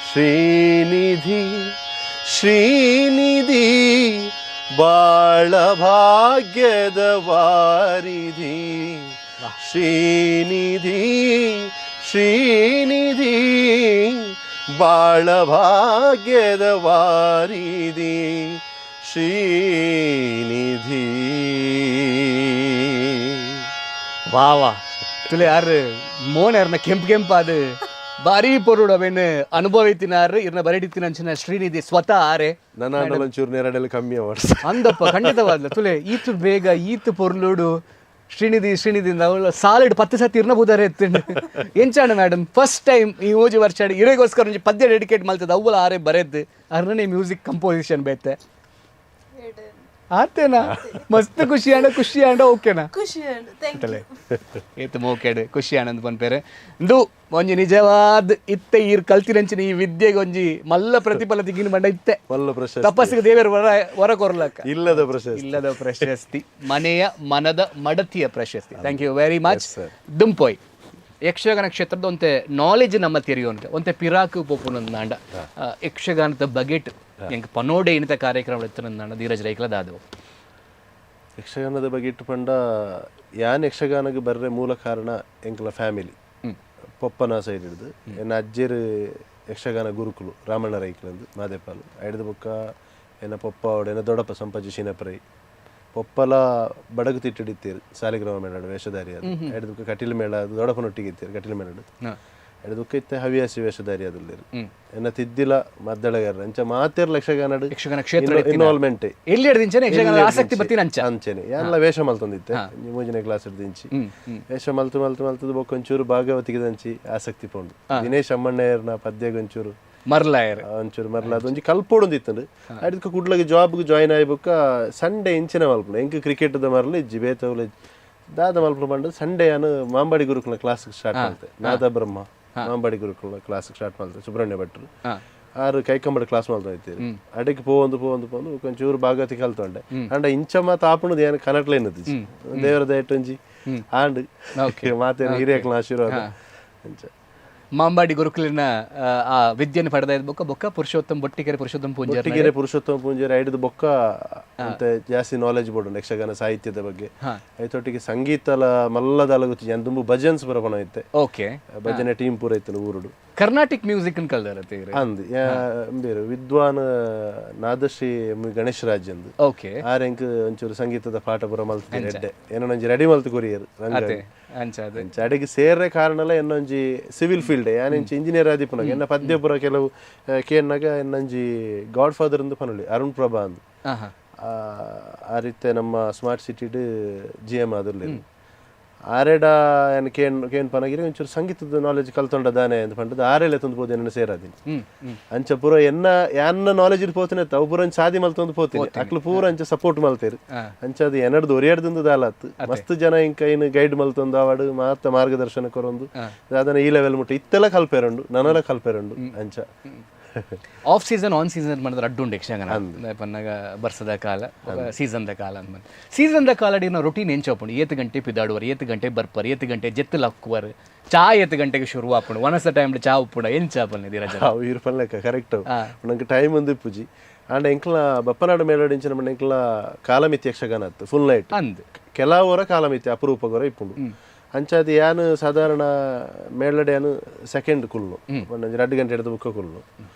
ಶ್ರೀನಿಧಿ ಶ್ರೀನಿಧಿ ಬಾಳ ಭಾಗ್ಯದ ವಾರಿಧಿ ಶ್ರೀನಿಧಿ ಶ್ರೀನಿಧಿ ಬಾಳ ಭಾಗ್ಯದ ವಾರಿಧಿ ಶ್ರೀನಿಧಿ ವಾವಾ ತುಲೆ ಯಾರು ಮೋನರ್ನ ಕೆಂಪಾದು ಬಾರಿ ಪೊರುಡು ಅವೇನು ಅನುಭವಿತಿನಾರು ಇರ್ನ ಬರೆಡಿತಿನ ಅಂಚಿನ ಶ್ರೀನಿಧಿ ಸ್ವತಃ ಆರೆ ನನ್ನ ಒಂಚೂರು ನೆರಡೆಲ್ಲ ಕಮ್ಮಿ ಅವರ್ಸ್ ಅಂದಪ್ಪ ಖಂಡಿತವಾದ್ಲ ತುಲೆ ಈತು ಬೇಗ ಈತು ಪೊರ್ಲುಡು ಶ್ರೀನಿಧಿ ಅವಳು ಸಾಲಿಡ್ 10 ಸತಿ ಇರ್ನ ಬುಧಾರೆ ಎತ್ತಿಂಡು ಎಂಚಾಣ ಮೇಡಮ್ ಫಸ್ಟ್ ಟೈಮ್ ಈ 3 ವರ್ಷ ಇರೆಗೋಸ್ಕರ ಒಂಜಿ ಪದ್ಯ ಡೆಡಿಕೇಟ್ ಮಾಡ್ತದೆ ಅವ್ವಲ ಆರೆ ಬರೆದ್ದು ಅರ್ನೇ ಮ್ಯೂಸಿಕ್ ಕಂಪೋಸಿಷನ್ ಬೇತೆ ಆತೇನಾ ಮಸ್ತ್ ಖುಷಿ ಆಂಡ ಓಕೆನಾ ಏತು ಮೋಕೆಡ್ ಖುಷಿ ಆನಂದ್ ಪನ್ಪೇರೆ ಇಂದು ಒಂಜಿ ನಿಜವಾದ ಇತ್ತೆ ಈರ್ ಕಲ್ತಿರಂಚಿನ ಈ ವಿದ್ಯೆಗೆ ಒಂಜಿ ಮಲ್ಲ ಪ್ರತಿಫಲ ತಿಗಿನ ಬಂಡ ಇತ್ತೆ ಮಲ್ಲ ಪ್ರಶಸ್ತಿ ತಪಸ್ಸಿಗೆ ದೇವರು ಹೊರ ಕೊರ್ಲಕ್ಕ ಇಲ್ಲದ ಪ್ರಶಸ್ತಿ ಮನದ ಮಡತಿಯ ಪ್ರಶಸ್ತಿ ಥ್ಯಾಂಕ್ ಯು ವೆರಿ ಮಚ್ ದುಂಪೋಯ್ ಯಕ್ಷಗಾನ ಕ್ಷೇತ್ರದ ಒಂತೆ ನಾಲೆಜ್ ನಮ್ಮ ತೆರೆಯೋನ್ಗೆ ಒಂತೆ ಪಿರಾಕು ಪೋಪುನಂದಾಂಡ ಯಕ್ಷಗಾನದ ಬಗೆಟ್ ಎಂಕ್ ಪನೋಡೆ ಇನಿತ ಕಾರ್ಯಕ್ರಮ ಎತ್ತನಂದಾಂಡ ಧೀರಜ್ ರೈಕ್ಲ ದಾದವು ಯಕ್ಷಗಾನದ ಬಗ್ಗೆ ಇಟ್ಟು ಪಂಡ ಯಾನ್ ಯಕ್ಷಗಾನಕ್ಕೆ ಬರ್ರೆ ಮೂಲ ಕಾರಣ ಎಂಕಲ ಫ್ಯಾಮಿಲಿ ಪೊಪ್ಪನ ಸೈಡ್ ಹಿಡಿದು ಎನ್ನ ಅಜ್ಜೇರು ಯಕ್ಷಗಾನ ಗುರುಕುಲು ರಾಮಣ್ಣ ರೈಕ್ಲಂದು ಮಾದೇಪಾಲು ಐಡ್ದ ಬೊಕ್ಕ ಎನ್ನ ಪೊಪ್ಪ ಅವಡು ಎನ್ನ ದೊಡ್ಡಪ್ಪ ಸಂಪಾಜೆ ಶಿನಪರೈ ಪೊಪ್ಪಲ ಬಡಗು ತಿಟ್ಟಿಡಿತ್ತೀರು ಸಾಲಿಗ್ರಾಮ ಮೇಳಾಡು ವೇಷಧಾರಿ ಅದು ಐಡ್ದ ಕಟೀಲು ಮೇಳ ಅದು ದೊಡ್ಡಪ್ಪನೊಟ್ಟಿಗೆ ಇತ್ತೀರು ಕಟೀಲು ಮೇಳಾಡು ಐಡ್ದಕ್ಕೆ ಇತ್ತೆ ಹವ್ಯಾಸಿ ವೇಷಧಾರಿ ಅದಲ್ಲಿ ಎನ್ನ ತಿದ್ದಿಲ ಮದ್ದಳಗಾರ ಅಂಚ ಮಾತೇರ್ ಯಕ್ಷಗಾನ ಕ್ಷೇತ್ರ ಇನ್ವಾಲ್ವ್ಮೆಂಟ್ ಎಲ್ಲಿ ಆಸಕ್ತಿ ಬತ್ತೀನಿ ಅಂಚೆನೆ ಎಲ್ಲ ವೇಷ ಮಲ್ತೊಂದಿತ್ತೆ 3ನೇ ಕ್ಲಾಸ್ ಹಿಡ್ದಿಂಚಿ ವೇಷ ಮಲ್ತು ಬೊಕ್ಕ ಒಂಚೂರು ಭಾಗವತಿಗೆ ದಂಚಿ ಆಸಕ್ತಿ ಪೋಂಡು ದಿನೇಶ್ ಅಮ್ಮಣ್ಣಯ್ಯರ್ನ ಪದ್ಯಗೊಂಚೂರು ಒಂಚೂರು ಮರ್ಲ ಅದೊಂಜಿ ಕಲ್ಪೋಡೊಂದಿತ್ತಂಡು ಅದಕ್ಕೆ ಕುಡ್ಲಗೆ ಜಾಬ್ಗೆ ಜಾಯಿನ್ ಆಯ್ಬೊಕ್ಕ ಸಂಡೇ ಇಂಚಿನ ಮಲ್ಪುಣ ಎಂಕ್ ಕ್ರಿಕೆಟ್ದ ಮರ್ಲ ಇಜ್ಜಿ ಬೇತವಲ ದಾದ ಮಲ್ಪುಣ ಬಂದು ಸಂಡೇ ಅನು ಮಾಂಬಾಡಿ ಗುರುಕುಲ ಕ್ಲಾಸ್ ಸ್ಟಾರ್ಟ್ ಮಾಡ್ತೆ ನಾದ ಬ್ರಹ್ಮ ಮಾಂಬಾಡಿ ಗುರುಕುಲ ಕ್ಲಾಸ್ ಸ್ಟಾರ್ಟ್ ಮಾಡ್ತಾರೆ ಸುಬ್ರಹ್ಮಣ್ಯ ಭಟ್ರು ಆರು ಕೈಕಂಬಡ ಕ್ಲಾಸ್ ಮಾಡ್ತಾ ಇರ್ತೀರಿ ಅಡಿಗೆ ಪೋಂದು కొంచెం ಭಾಗತಿ ಕಲ್ತೊಂಡೆ ಅಂಡ ಇಂಚ ಮಾತ ಆಪಣದ ಏನು ಕನಟ್ಲೇನದು ದೇವರ ದಯಟೊಂಜಿ ಆಂಡ್ ಮಾತೇನು ಹಿರಿಯಕ್ಲ ಆಶೀರ್ವಾದ ಅಂಚ ಮಾಂಬಾಡಿ ಗುರುಕುಲಿನ ಆ ವಿದ್ಯೆಯನ್ನು ಪಡೆದ ಬೊಕ್ಕ ಪುರುಷೋತ್ತಮ ಬೊಟ್ಟಿಗೆರೆ ಪುರುಷೋತ್ತಮ ಪೂಂಜಾರಿ ಐಡದ ಬೊಕ್ಕ ಅಂತ ಜಾಸ್ತಿ ನಾಲೆಜ್ ಬೋಡು ಯಕ್ಷಗಾನ ಸಾಹಿತ್ಯದ ಬಗ್ಗೆ ಐತೊಟ್ಟಿಗೆ ಸಂಗೀತಲ ಮಲ್ಲದಾಲ ಗೊತ್ತಿ ಜನ ತುಂಬ ಭಜನ್ಸ್ ಬರಪಣ ಐತೆ ಓಕೆ ಭಜನೆ ಟೀಮ್ ಪೂರ ಐತೆ ಊರುಡು ಕರ್ನಾಟಿಕ್ ಮ್ಯೂಸಿಕ್ ಕಲ್ದಾರತ್ತೆ ಅಂದ್ ಬೇರೆ ವಿದ್ವಾನ್ ನಾದಶ್ರೀ ಗಣೇಶ್ ರಾಜ್ ಅಂದ್ ಓಕೆ ಆರೆಂಕ್ ಒಂಚೂರು ಸಂಗೀತದ ಪಾಠ ಬರ ಮಲ್ತಿದ್ದಾರೆ ಎಡ್ಡೆ ಏನೋ ನಂಜಿ ರೆಡಿ ಮಲ್ತು ಕೊರಿಯರ್ ಅಡಿಗೆ ಸೇರ್ರೆ ಕಾರಣಲ ಎನ್ನೊಂಜಿ ಸಿವಿಲ್ ಫೀಲ್ಡ್ ಯಾನೆಂಚಿ ಇಂಜಿನಿಯರ್ ಆದಿಪುನಾಗ ಎನ್ನ ಪದ್ಯಪುರ ಕೆಲವು ಕೇನ್ನಾಗ ಎನ್ನಂಜಿ ಗಾಡ್ ಫಾದರ್ ಅಂದು ಪನೊಳಿ ಅರುಣ್ ಪ್ರಭಾ ಅಂದ್ ಆ ರೀತಿ ನಮ್ಮ ಸ್ಮಾರ್ಟ್ ಸಿಟಿಡ್ GM ಆದಿರ್ಲಿ ಆರೆಡ ಏನು ಕೇನ್ ಪನಗಿರಿ ಒಂಚೂರು ಸಂಗೀತದ ನಾಲೆಜ್ ಕಲ್ತೊಂಡದಾನೆ ಅಂತ ಪಂಡದ ಆರೆಲೆ ತಂದು ಎನ್ನ ಸೇರಾದಿನಿ ಅಂಚ ಪೂರ ಎನ್ನ ನಾಲೆಜ್ ಪೋತಿನ ಅವು ಪೂರ ಸಾದಿ ಮಲ್ತೊಂದು ಪೋತೀನಿ ಅಕ್ಲು ಪೂರ ಅಂಚ ಸಪೋರ್ಟ್ ಮಲ್ತೇರಿ ಅಂಚ ಅದು ಎನಡ್ದು ಒರಿಯಾಡ್ದು ದಾಲತ್ ಮಸ್ತ್ ಜನ ಇಂಕ ಇನ್ನು ಗೈಡ್ ಮಲ್ತೊಂದು ಅವಾಡು ಮಾತ ಮಾರ್ಗದರ್ಶನ ಕೊರೊಂದು ಅದನ್ನ ಈ ಲೆವೆಲ್ ಮುಟ್ಟ ಇತ್ತೆಲ್ಲ ಕಲ್ಪೇರಂಡು ನನಲ ಕಲ್ಪೇರಂಡು ಅಂಚ ಆಫ್ ಸೀಸನ್ ಆನ್ ಸೀಸನ್ ಮಾಡಿದ್ರೆ ಅಡ್ಡುಂಡು ಯಕ್ಷಗಾನ ಪನ್ನಾಗ ಬರ್ಸದ ಕಾಲ ಸೀಸನ್ದ ಕಾಲ ಅಂತ ಸೀಸನ್ದ ಕಾಲಡಿ ನಾವು ರೊಟೀನ್ ಏನ್ ಚೋಪುಂಡು 7 ಗಂಟೆ ಪಿದಾಡುವರು 7 ಗಂಟೆ ಬರ್ಪರ್ 7 ಗಂಟೆ ಜೆತ್ತು ಲಕ್ಕುವರು ಚಾ 7 ಗಂಟೆಗೆ ಶುರು ಆಪುಂಡು ಒನಸ ಟೈಮ್ ಚಾ ಉಪ್ಪುಂಡ ಏನ್ ಚಾ ಪನ್ನಿ ಧೀರಜ ಇರ್ಪನ್ಲೆಕ್ಕ ಕರೆಕ್ಟ್ ನಂಗೆ ಟೈಮ್ ಒಂದು ಪೂಜಿ ಆಂಡ ಎಂಕ್ಲ ಬಪ್ಪನಾಡು ಮೇಲಾಡಿಂಚಿನ ಮಣ್ಣ ಎಂಕ್ಲ ಕಾಲಮಿತಿ ಯಕ್ಷಗಾನ ಅತ್ತು ಫುಲ್ ನೈಟ್ ಅಂದ್ ಕೆಲವರ ಕಾಲಮಿತಿ ಅಪರೂಪಗೊರ ಇಪ್ಪುಂಡು ಅಂಚಾದ ಯಾನು ಸಾಧಾರಣ ಮೇಳಡೆ ಯಾನು ಸೆಕೆಂಡ್ ಕುಲ್ಲು 2 ಗಂಟೆ ಹಿಡಿದು ಬುಕ್ಕ ಕುಲ್ಲು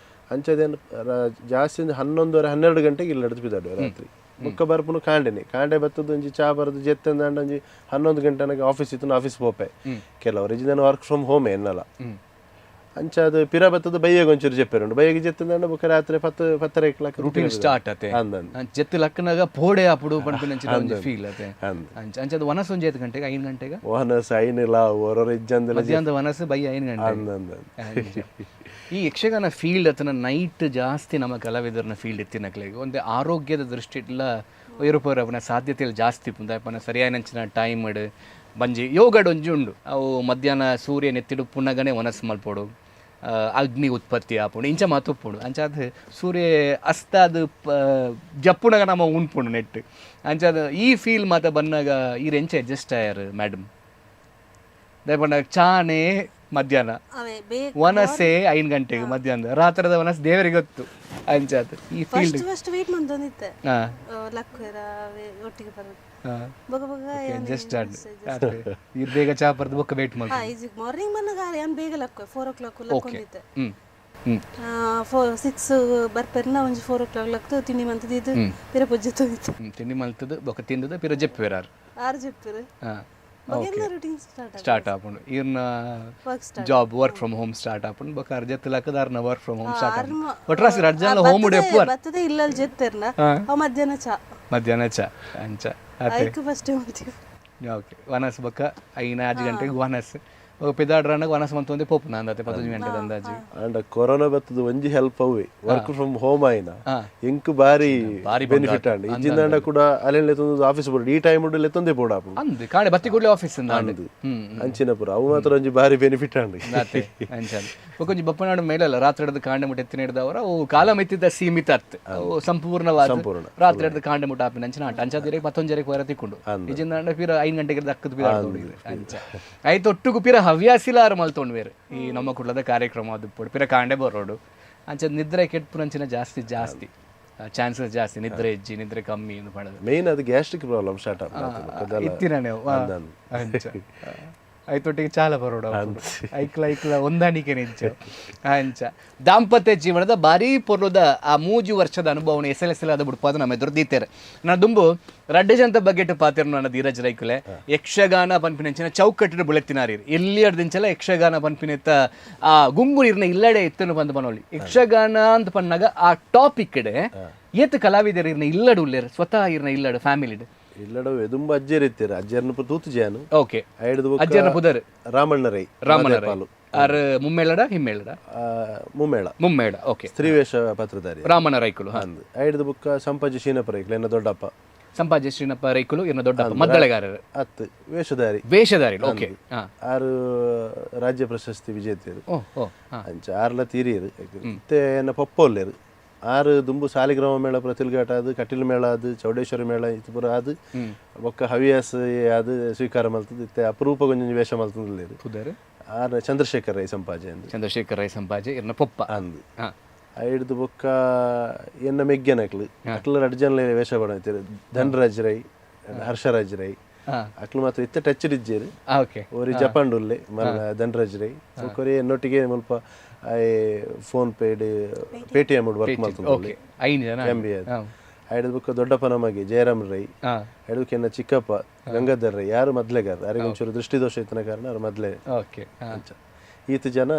ಅಂಚದೇನು ಜಾಸ್ತಿ 11-12 ಗಂಟೆಗೆ ಇಲ್ಲಿ ನಡೆದು ಬಿದ್ದಾಡು ರಾತ್ರಿ ಬುಕ್ಕ ಬರ್ಪುನು ಕಾಂಡೆ ಬತ್ತದ ಒಂಜಿ ಚಾ ಬರದು ಜೆತ್ತಂದ ಒಂಜಿ 11 ಗಂಟೆನಾಗ ಆಫೀಸ್ ಇತ್ತು ಆಫೀಸ್ ಪೋಪೆ ಕೆಲವರು ಇಜಿನ ವರ್ಕ್ ಫ್ರಮ್ ಹೋಮ್ ಎನ್ನಲ್ಲ ಅಂಚ ಅದು ಪಿರ ಬತ್ತದ ಬೈಯಾಗ ಒಂಚೂರು ಜೆಪ್ಪೆರುಂಡು ಬೈಯಾಗಿ ಜೆತ್ತಂದ ಬುಕ್ಕ ರಾತ್ರಿ 10:30 ರೂಟೀನ್ ಸ್ಟಾರ್ಟ್ ಅತೆ ಜೆತ್ತು ಲಕ್ಕನಾಗ ಪೋಡೆ ಅಪುಡು ಪನ್ಪಿನಂಚಿನ ಒಂಜಿ ಫೀಲ್ ಅತೆ ಅಂಚದ ವನಸ್ ಒಂಜಿ 7 ಗಂಟೆಗೆ 5 ಗಂಟೆಗೆ ವನಸ್ ಐನಿಲ್ಲ ಹೊರ ಇಜ್ಜಂದ ಮಧ್ಯಾಹ್ನದ ವನಸ್ ಬೈ 5 ಗಂಟೆ ಈ ಯಕ್ಷಗಾನ ಫೀಲ್ಡ್ ಅತನ ನೈಟ್ ಜಾಸ್ತಿ ನಮ್ಮ ಕಲಾವಿದರನ್ನ ಫೀಲ್ಡ್ ಎತ್ತಿನಕ್ಲೆಗೆ ಒಂದು ಆರೋಗ್ಯದ ದೃಷ್ಟಿಟ್ಲ ಇರುಪರವನ ಸಾಧ್ಯತೆಯಲ್ಲಿ ಜಾಸ್ತಿ ಪುಂದಪ್ಪನ ಸರಿಯಾಗಿನ ಟೈಮ್ ಇಡು ಬಂಜಿ ಯೋಗಡ್ ಒಂಜಿ ಉಂಡು ಅವು ಮಧ್ಯಾಹ್ನ ಸೂರ್ಯ ನೆತ್ತಿಡು ಪುನಗನೆ ವನಸ್ ಮಲ್ಪೋಡು ಅಗ್ನಿ ಉತ್ಪತ್ತಿ ಆಪುಂಡು ಇಂಚ ಮಾತುಪ್ಪುಂಡು ಅಂಚಾದ ಸೂರ್ಯ ಅಸ್ತಾದ ಜಪ್ಪುನಾಗ ನಮ್ಮ ಉಣ್ಪುಂಡು ನೆಟ್ ಅಂಚಾದ ಈ ಫೀಲ್ ಮಾತ ಬಂದಾಗ ಈ ರೆಂಚ ಅಡ್ಜಸ್ಟ್ ಆಯಾರು ಮೇಡಮ್ ದಯಪಂಡ ಚಾನೆ ಮಧ್ಯಾಹ್ನ ವನಸೆ 5 ಗಂಟೆಗೆ ಮಧ್ಯಾಹ್ನ ರಾತ್ರದ ವನಸ್ ದೇವರಿಗೆ ಗೊತ್ತು ಅಂಚಾದ ಈ ಫೀಲ್ಡ್ ಫಸ್ಟ್ ವೇಟ್ ಮಂದೊಂದಿತ್ತೆ ಲಕ್ಕರ ಒಟ್ಟಿಗೆ ಬರೋದು ಜಸ್ಟ್ ಇದು ಬೇಗ ಚಾ ಬರ್ದು ಬೊಕ್ಕ ವೇಟ್ ಮಾಡಿ ಮಾರ್ನಿಂಗ್ ಮನ್ನಾಗ ಏನು ಬೇಗ ಲಕ್ಕ 4 o'clock ಲಕ್ಕೊಂಡಿತ್ತೆ 6 ಬರ್ಪೆರ್ನ ಒಂಜಿ 4 o'clock ಲಕ್ತು ತಿಂಡಿ ಮಂತದ ಇದು ಪಿರ ಪೊಜ್ಜೆತ್ತು ತಿಂಡಿ ಮಲ್ತದ ಬೊಕ್ಕ ತಿಂದದ ಪಿರ ಜೆಪ್ಪೆರಾರು 6 ಜೆಪ್ಪೆರು ಸ್ಟಾರ್ಟ್ ಆಪುಂಡು ಇರ್ನ job work from home start ಆಪುಂಡು ಬೊಕ್ಕ Arjat ಲಕ್ಕದಾರ್ನ work from home start ಆಪುಂಡು ಒಟ್ರಾಸಿ ಅರ್ಜನ ಹೋಮ್ ಡೆಪ್ಪರ್ ಬತ್ತದ ಇಲ್ಲಲ್ ಜೆತ್ತೆರ್ನ ಮಧ್ಯಾಹ್ನ ಚಾ ಅಂಚ ಐಕ್ ಫಸ್ಟ್ ಹೋಗ್ತೀವಿ ಓಕೆ ವನಸ್ ಬೊಕ್ಕ 5 ಗಂಟೆಗೆ ವನಸ್ ಪಿದಾಡ್ರನಾಗ ವನಸ್ ಮಂತೊಂದೆ ಪೋಪುನ ಅಂದತೆ 15 ಗಂಟೆದ ಅಂದಾಜಿ ಅಂಡ ಕೊರೋನಾ ಬತ್ತದ ಒಂಜಿ ಹೆಲ್ಪ್ ಅವೆ ವರ್ಕ್ ಫ್ರಮ್ ಹೋಮ್ ಆಯ್ನ ಎಂಕ್ ಬಾರಿ ಬೆನಿಫಿಟ್ ಅಂಡ ಇಜಿಂದ ಕೂಡ ಅಲೆನ್ ತಂದು ಆಫೀಸ್ ಬೋರ್ಡ್ ಈ ಟೈಮ್ ಉಡ್ಲೆ ತಂದೆ ಬೋರ್ಡ್ ಆಪು ಅಂದೆ ಕಾಡೆ ಬತ್ತಿ ಕೂಡಲೇ ಆಫೀಸ್ ಅಂದ ಅಂಚಿನ ಪುರ ಅವು ಮಾತ್ರ ಒಂಜಿ ಬಾರಿ ಬೆನಿಫಿಟ್ ಅಂಡ ನಾತೆ ಅಂಚನ್ ಬೊಕೊಂಜಿ ಬಪ್ಪನಾಡು ಮೇಲಲ್ಲ ರಾತ್ರಿ ಹಿಡಿದು ಕಾಂಡೆ ಮುಟ್ಟ ಎತ್ತಿನ ಹಿಡಿದವರ ಅವು ಕಾಲ ಮಿತ್ತಿದ ಸೀಮಿತ ಅತ್ ಅವು ಸಂಪೂರ್ಣವಾದ ರಾತ್ರಿ ಹಿಡಿದು ಕಾಂಡೆ ಮುಟ್ಟ ಆಪಿನ ಅಂಚನ ಅಂಚಾದಿರೆ 11 ವರೆ ತಿಕ್ಕೊಂಡು ಇಜಿಂದ ಪಿರ 5 ಗಂಟೆಗೆ ದಕ್ಕದ ಪಿರ ಆಡೋಡಿದ್ರೆ ಅಂಚ ಐತ ಒಟ್ಟುಗು ಪಿರ ಹವ್ಯಾಸಿಲಾರು ಮಲ್ತೊಂಡು ಬೇರೆ ಈ ನಮ್ಮ ಕುಲದ ಕಾರ್ಯಕ್ರಮ ಅದು ಪಿರ ಕಾಂಡೆ ಬರೋಡು ಅಂಚ ನಿದ್ರೆ ಕೆಟ್ಪುರಂಚಿನ ಜಾಸ್ತಿ ಚಾನ್ಸಸ್ ಜಾಸ್ತಿ ನಿದ್ರೆ ಕಮ್ಮಿ ಎಂದು ಮಾಡೋದು ಮೇನ್ ಅದು ಗ್ಯಾಸ್ಟ್ರಿಕ್ ಪ್ರಾಬ್ಲಮ್ ಸ್ಟಾರ್ಟ್ ಇತ್ತಿನ ನೀವು ಅಂಚ ಐತೊಟ್ಟಿಗೆ ಚಾಲ ಬರೋಡು ಐಕ್ಲ ಹೊಂದಾಣಿಕೆ ನಿಂಚ ಅಂಚ ದಾಂಪತ್ಯ ಜೀವನದ ಭಾರಿ ಪೊರ್ಲದ ಆ 3 ವರ್ಷದ ಅನುಭವನ ಎಸೆಲೆಸೆಲಾದ ಬಿಡ್ಪಾದ ನಮ್ಮ ಎದುರು ದೀತೇರೆ ನಾ ದುಂಬು ರಡ್ಡಜಂತ ಬಗ್ಗೆಟ್ ಪಾತಿರ್ ನನ್ನ ಧೀರಜ್ ರೈಕುಲೆ ಯಕ್ಷಗಾನ ಪನ್ಪಿನೆಂಚಿನ ಚೌಕಟ್ಟಿನ ಬುಳೆತ್ತಿನಾರಿ ಎಲ್ಲಿ ಅರ್ದಿಂಚಲ ಯಕ್ಷಗಾನ ಪನ್ಪಿನೆತ್ತ ಆ ಗುಂಗು ಇರ್ನ ಇಲ್ಲಡೆ ಎತ್ತನು ಬಂದು ಬನೋಳಿ ಯಕ್ಷಗಾನ ಅಂತ ಪನ್ನಾಗ ಆ ಟಾಪಿಕ್ ಇಡೆ ಏತ್ ಕಲಾವಿದರು ಇರ್ನ ಇಲ್ಲಡು ಉಳ್ಳೇರು ಸ್ವತಃ ಇರ್ನ ಇಲ್ಲಡು ಫ್ಯಾಮಿಲಿಡ್ ಇಲ್ಲಡ ಎದುಂಬ ಅಜ್ಜರ್ ಇತ್ತೀರ ಅಜ್ಜರ್ನ ತೂತು ಜಾನು ಓಕೆ ಅಜ್ಜರ್ನ ಪುದರ್ ರಾಮಣ್ಣ ರೈ ಆರ್ ಮುಮ್ಮೇಳಡ ಹಿಮ್ಮೇಳಡ ಮುಮ್ಮೇಳ ಓಕೆ ಸ್ತ್ರೀವೇಷ ಪತ್ರಧಾರಿ ರಾಮಣ್ಣ ರೈಕುಲು ಐಡ್ದು ಬುಕ್ಕ ಸಂಪಾಜೆ ಶ್ರೀನಿಧಿ ರೈ ಎನ್ನ ದೊಡ್ಡಪ್ಪ ಸಂಪಾಜೆ ಶ್ರೀನಪ್ಪ ರೈಕುಲು ಇರ್ನ ದೊಡ್ಡಪ್ಪ ಮದ್ದಳೆಗಾರರು ಅತ್ತು ವೇಷಧಾರಿ ಓಕೆ 6 ರಾಜ್ಯ ಪ್ರಶಸ್ತಿ ವಿಜೇತರು ಓ ಓ ಅಂಚ 6 ತೀರಿಯರು ಮತ್ತೆ ಎನ್ನ ಪಪ್ಪೊಲ್ಲೇರು 6 ದುಂಬು ಸಾಲಿಗ್ರಾಮ ಮೇಳ ಪ್ರತಿಲ್ಘಾಟ ಅದು ಕಟೀಲ್ ಮೇಳ ಅದು ಚೌಡೇಶ್ವರಿ ಮೇಳ ಇದು ಪೂರ ಅದು ಬೊಕ್ಕ ಹವ್ಯಾಸ ಅದು ಸ್ವೀಕಾರ ಮಲ್ತದ್ದು ಇತ್ತೆ ಅಪರೂಪ ಗೊಂಜಿ ವೇಷ ಮಲ್ತಂದಿಲ್ಲೇರು 6 ಚಂದ್ರಶೇಖರ್ ರೈ ಸಂಪಾಜೆ ಇರ್ನ ಪೊಪ್ಪ ಅಂದು ಹಿಡ್ದು ಬೊಕ್ಕ ಎನ್ನ ಮೆಗ್ಗೆನಕ್ಲು ಅಕ್ಲು 2 ಜನ ವೇಷ ಪಡೈತೇರು ಧನರಾಜ್ ರೈ ಹರ್ಷರಾಜ್ ರೈ ಅಕ್ಲು ಮಾತ್ರ ಇತ್ತೆ ಟಚ್ ಇಜ್ಜೇರು ಓರಿ ಜಪಾಂಡುಲ್ಲೆ ಮಲ್ಲ ಧನರಾಜ್ ರೈ ಕೊರಿ ಎನ್ನೊಟ್ಟಿಗೆ ಮುಲ್ಪ ಫೋನ್ ಪೇಟಿಎಂ ವರ್ಕ್ ಮಾಡ್ತಾರೆ ಐದು ಬುಕ್ಕ ದೊಡ್ಡಪ್ಪ ನಮಗೆ ಜಯರಾಮ್ ರೈ ಐದು ಎನ್ನ ಚಿಕ್ಕಪ್ಪ ಗಂಗಾಧರ್ ರೈ ಯಾರು ಮೊದ್ಲೆಗಾರ ಯಾರಿಗೆ ಒಂಚೂರು ದೃಷ್ಟಿದೋಷ ಇತ್ತನ ಕಾರಣ ಅವ್ರು ಮೊದ್ಲೇ ಈತ ಜನ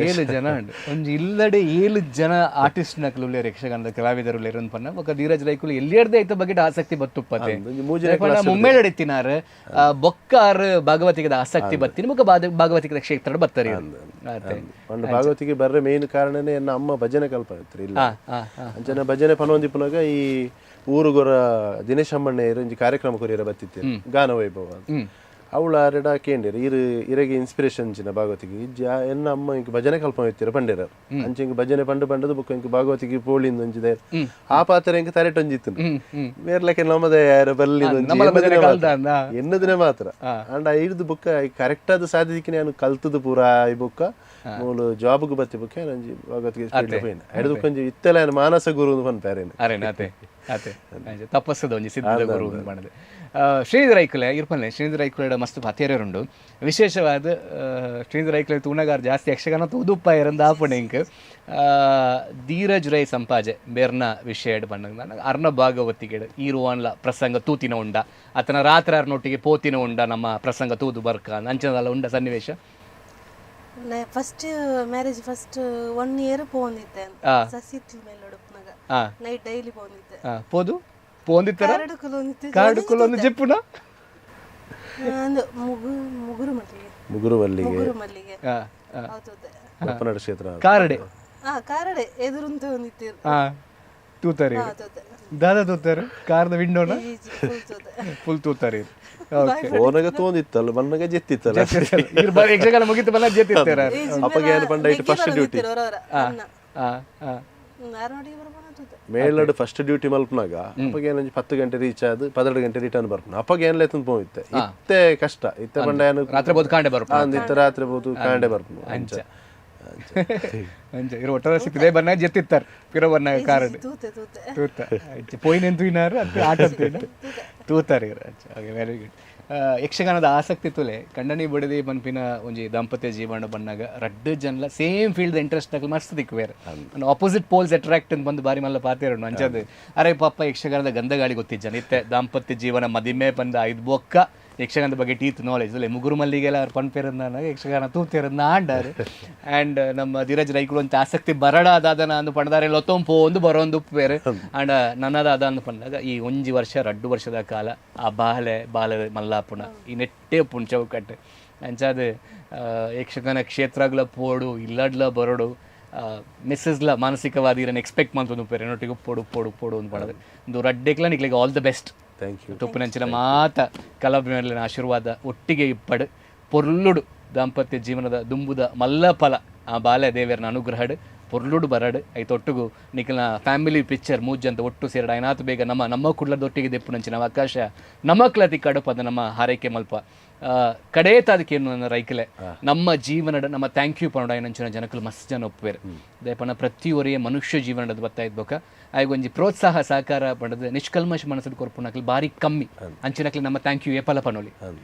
7 ಜನ ಒಂಜಿ ಇಲ್ಲಡೆ 7 ಜನ ಆರ್ಟಿಸ್ಟ್ ನಕ್ಲು ಯಕ್ಷಗಾನದ ಕಲಾವಿದರು ಪನ್ನ ಬೊಕ್ಕ ಧೀರಜ್ ರೈಕುಲು ಎಲ್ಲಿಯರ್ದೆ ಐತ ಬಗ್ಗೆ ಆಸಕ್ತಿ ಬತ್ತುಪ್ಪತ್ತೆ ಮುಮ್ಮೇಳಡೆತ್ತಿನಾರ ಬೊಕ್ಕಾರ್ ಭಾಗವತಿಕದ ಆಸಕ್ತಿ ಬತ್ತಿನ ಬೊಕ್ಕ ಭಾಗವತಿಕದ ಕ್ಷೇತ್ರ ಬತ್ತರಿ ಪಂಡ ಭಾಗವತಿಗೆ ಬರ್ರೆ ಮೇನ್ ಕಾರಣನೇ ಎನ್ನ ಅಮ್ಮ ಭಜನೆ ಕಲ್ಪತ್ರಿ ಇಲ್ಲ ಅಂಚನ ಭಜನೆ ಪನೊಂದಿಪ್ಪನಾಗ ಈ ಊರುಗೊರ ದಿನೇಶ್ ಅಮ್ಮಣ್ಣ ಒಂಜಿ ಕಾರ್ಯಕ್ರಮ ಕೊರಿಯರ ಬತ್ತಿತ್ತು ಗಾನ ವೈಭವ ಅವಳ ಆರೆಡ ಕೇಂದ್ರ ಇರಗೆ ಇನ್ಸ್ಪಿರೇಷನ್ ಚಿನ್ನ ಭಾಗವತಿಗೆ ಎನ್ನ ಅಮ್ಮ ಇಂಕ ಭಜನೆ ಕಲ್ಪನೆ ಇತ್ತೀರ ಪಂಡಿರ ಅಂಚೆ ಇಂಕ ಭಜನೆ ಪಂಡದು ಬುಕ್ಕ ಇಂಕ ಭಾಗವತಿಗೆ ಪೋಳಿಂದ ಒಂಜಿದೆ ಆ ಪಾತ್ರ ಇಂಕ ತರೆಟ್ ಒಂಜಿತ್ತು ಬೇರ್ಲಕ್ಕೆ ನಮ್ಮದೇ ಯಾರ ಬಲ್ಲಿ ಎನ್ನದಿನ ಮಾತ್ರ ಅಂಡ್ ಐದು ಬುಕ್ಕ ಕರೆಕ್ಟ್ ಆದ ಸಾಧ್ಯಕ್ಕೆ ನಾನು ಕಲ್ತದು ಪೂರ ಈ ಬುಕ್ಕ ಮೂಲು ಜಾಬ್ಗೆ ಬತ್ತಿ ಬುಕ್ಕ ನಂಜಿ ಭಾಗವತಿಗೆ ಐದು ಬುಕ್ಕ ಒಂಜಿ ಇತ್ತೆಲ್ಲ ಮಾನಸ ಗುರು ಪನ್ಪೇರೇನು ತಪಸ್ಸದ ಒಂಜಿ ಸಿದ್ಧ ಗುರು ಮಾಡಿದೆ ಶ್ರೀನಿಧಿ ರೈಕುಲೆ ಇರ್ಪಲ್ಲೆ ಶ್ರೀನಿಧಿ ರೈಕುಲ ಮಸ್ತ್ ಪಾತೇರುಂಡು ವಿಶೇಷವಾದ ಶ್ರೀನಿಧಿ ರೈಕುಲೆ ತೂನಗಾರ ಜಾಸ್ತಿ ಯಕ್ಷಗಾನ ತೂದುಪ್ಪ ಇರಂದ ಆಪಣೆ ಇಂಕ್ ಧೀರಜ್ ರೈ ಸಂಪಾಜೆ ಬೇರ್ನ ವಿಷಯ ಬಂದಾಗ ಅರ್ನ ಭಾಗವತಿಗೆ ಈರುವನ್ಲ ಪ್ರಸಂಗ ತೂತಿನ ಉಂಡ ಆತನ ರಾತ್ರಾರ್ನೊಟ್ಟಿಗೆ ಪೋತಿನ ಉಂಡ ನಮ್ಮ ಪ್ರಸಂಗ ತೂದು ಬರ್ಕ ಅಂಚನಲ್ಲ ಉಂಡ ಸನ್ನಿವೇಶ ಫಸ್ಟ್ ಮ್ಯಾರೇಜ್ ಫಸ್ಟ್ 1 ಇಯರ್ ಪೋಂದಿತ್ತೆ ಸಸಿತ್ಲ ಮೇಲೆ ಉಡುಪ್ನಾಗ ನೈಟ್ ಡೈಲಿ ಪೋಂದಿತ್ತೆ ಪೋದು ಪೋಂದಿತ್ತರ ಕಾರ್ಡ್ ಕುಲೊಂದು ಜೆಪ್ಪುನ ಮುಗುರು ಮಲ್ಲಿಗೆ ಹೌದು ಕ್ಷೇತ್ರ ಕಾರಡೆ ಎದುರುಂತ ಒಂದಿತ್ತೀರು ತೂತಾರೆ ದಾದ ತೂತಾರೆ ಕಾರ್ದ ವಿಂಡೋನ ಫುಲ್ ತೂತಾರೆ ಫೋನಾಗ ತೋಂದಿತ್ತಲ್ಲ ಬಣ್ಣಗ ಜೆತ್ತಿತ್ತಲ್ಲ ಯಕ್ಷಗಾನ ಮುಗಿತು ಬನ್ನ ಜೆತ್ತಿತ್ತಾರ ಅಪ್ಪಗೆ ಏನು ಪಂಡ ಇಟ್ಟು ಫಸ್ಟ್ ಡ್ಯೂಟಿ ಮೇಲಡು ಫಸ್ಟ್ ಡ್ಯೂಟಿ ಮಲ್ಪನಾಗ ಅಪ್ಪಗೆ ಏನಂಜಿ 10 ಗಂಟೆ ರೀಚ್ ಆದ 12 ಗಂಟೆ ರಿಟರ್ನ್ ಬರ್ಪನ ಅಪ್ಪಗೆ ಏನ್ ಲೆತ್ತನ್ ಪೋಯಿತ್ತೆ ಇತ್ತೆ ಕಷ್ಟ ಇತ್ತೆ ಬಂಡ ಏನು ರಾತ್ರಿ ಬೋದು ಕಾಂಡೆ ಬರ್ಪ ಇತ್ತೆ ರಾತ್ರಿ ಬೋದು ಕಾಂಡೆ ಬರ್ಪನ ಅಂಚ ಇರೋ ಒಟ್ಟಾರೆ ಸಿಕ್ಕಿದೆ ಬನ್ನ ಜೆತ್ತಿತ್ತಾರ ಪಿರೋ ಬನ್ನ ಕಾರಡ್ ತೂತ ಪೋಯಿನೆಂತು ಇನಾರು ಅದು ಆಟ ತೂತಾರೆ ವೆರಿ ಗುಡ್ ಯಕ್ಷಗಾನದ ಆಸಕ್ತಿ ತುಲೆ ಕಂಡನಿ ಬಿಡದಿ ಪನ್ಪಿನ ಒಂಜಿ ದಾಂಪತ್ಯ ಜೀವನ ಬನ್ನಾಗ 2 ಜನಲ ಸೇಮ್ ಫೀಲ್ಡ್ ಇಂಟ್ರೆಸ್ಟ್ ಆಗಿ ಮಸ್ತ್ ದಿಕ್ವೇರ್ ಆಪೋಸಿಟ್ ಪೋಲ್ಸ್ ಅಟ್ರಾಕ್ಟ್ ಅಂತ ಬಂದು ಬಾರಿ ಮಲ್ಲ ಪಾತಿರೋಣ ಅಂಚದು ಅರೆ ಪಾಪ ಯಕ್ಷಗಾನದ ಗಂಧಗಾಳಿ ಗೊತ್ತಿಜ್ಜನ ಇತ್ತೆ ದಾಂಪತ್ಯ ಜೀವನ ಮದಿಮೆ ಬಂದ 5 ಬೊಕ್ಕ ಯಕ್ಷಗಾನದ ಬಗ್ಗೆ ಟೀತ್ ನಾಲೆಜ್ ಅಲ್ಲೇ ಮುಗುರು ಮಲ್ಲಿಗೆಲ್ಲ ಅವ್ರು ಪನ್ಪೇರನ್ನ ಯಕ್ಷಗಾನ ತೂತಿರನ್ನ ಆಂಡಾರು ಆ್ಯಂಡ್ ನಮ್ಮ ಧೀರಜ್ ರೈಕುಲು ಅಂತ ಆಸಕ್ತಿ ಬರಡ ಅದಾದನ ಅಂದು ಪಂಡದಾರೆ ಲೊತ್ತೊಂಪು ಒಂದು ಬರೋಂದು ಉಪ್ಪೇರು ಆ್ಯಂಡ್ ನನ್ನದ ಅದ ಅಂದು ಪಂಡಾಗ ಈ 1 ವರ್ಷ 2 ವರ್ಷದ ಕಾಲ ಆ ಬಾಲೆ ಮಲ್ಲಾಪುಣ ಈ ನೆಟ್ಟೆ ಪುಣ್ ಚೌಕಟ್ಟು ಅಂಚಾದ ಯಕ್ಷಗಾನ ಕ್ಷೇತ್ರಗಳ ಪೋಡು ಇಲ್ಲಡ್ಲ ಬರೋಡು ಮಿಸ್ಸಸ್ಲ ಮಾನಸಿಕವಾದಿ ಇದನ್ನು ಎಕ್ಸ್ಪೆಕ್ಟ್ ಮಾಡ್ತಂದು ಉಪ್ಪೇರು ಏನೊಟ್ಟಿಗೆ ಪೋಡು ಅಂತ ಪಡೋದು ಒಂದು ರಡ್ಡೆಕ್ಲ ನಿಕ್ಲಿಗೆ ಆಲ್ ದ ಬೆಸ್ಟ್ ತುಪ್ಪನಂಚಿನ ಮಾತ ಕಲಾಭಿಮಾನಿನ ಆಶೀರ್ವಾದ ಒಟ್ಟಿಗೆ ಇಪ್ಪಡು ಪೊರ್ಲುಡು ದಾಂಪತ್ಯ ಜೀವನದ ದುಂಬುದ ಮಲ್ಲ ಫಲ ಆ ಬಾಲ್ಯ ದೇವಿಯರ್ನ ಅನುಗ್ರಹಡು ಪೊರ್ಲುಡು ಬರಡು ಐತೊಟ್ಟಿಗೂ ನಿಖಲ್ನ ಫ್ಯಾಮಿಲಿ ಪಿಕ್ಚರ್ ಮೂಜ್ಜಂತ ಒಟ್ಟು ಸೇರಡು ಐನಾತು ಬೇಗ ನಮ್ಮ ಕುಡ್ಲದೊಟ್ಟಿಗೆ ದೆಪ್ಪುನಂಚಿನ ಅವಕಾಶ ನಮಕ್ಲತಿ ಕಡುಪದ ನಮ್ಮ ಹಾರೈಕೆ ಮಲ್ಪ ಕಡೇತಾದಕ್ಕೇನು ನನ್ನ ರೈಕಲೆ ನಮ್ಮ ಜೀವನದ ನಮ್ಮ ಥ್ಯಾಂಕ್ ಯು ಪನ್ನಡ ಏನಂಚಿನ ಜನಕಲು ಮಸ್ತ್ ಜನ ಒಪ್ಪುವೇರು ದಯಪನ ಪ್ರತಿಯೊರೆಯ ಮನುಷ್ಯ ಜೀವನದ ಬತ್ತಾ ಇದ್ಬೇಕ ಆಗ ಒಂಜಿ ಪ್ರೋತ್ಸಾಹ ಸಹಕಾರ ಪಡೆದ ನಿಷ್ಕಲ್ಮಶ ಮನಸ್ಸಲ್ಲಿ ಕೊರ್ಪುನಕ್ಲಿ ಬಾರಿ ಕಮ್ಮಿ ಅಂಚಿನಕ್ಲಿ ನಮ್ಮ ಥ್ಯಾಂಕ್ ಯು ಏಪಲ ಪನೋಲಿ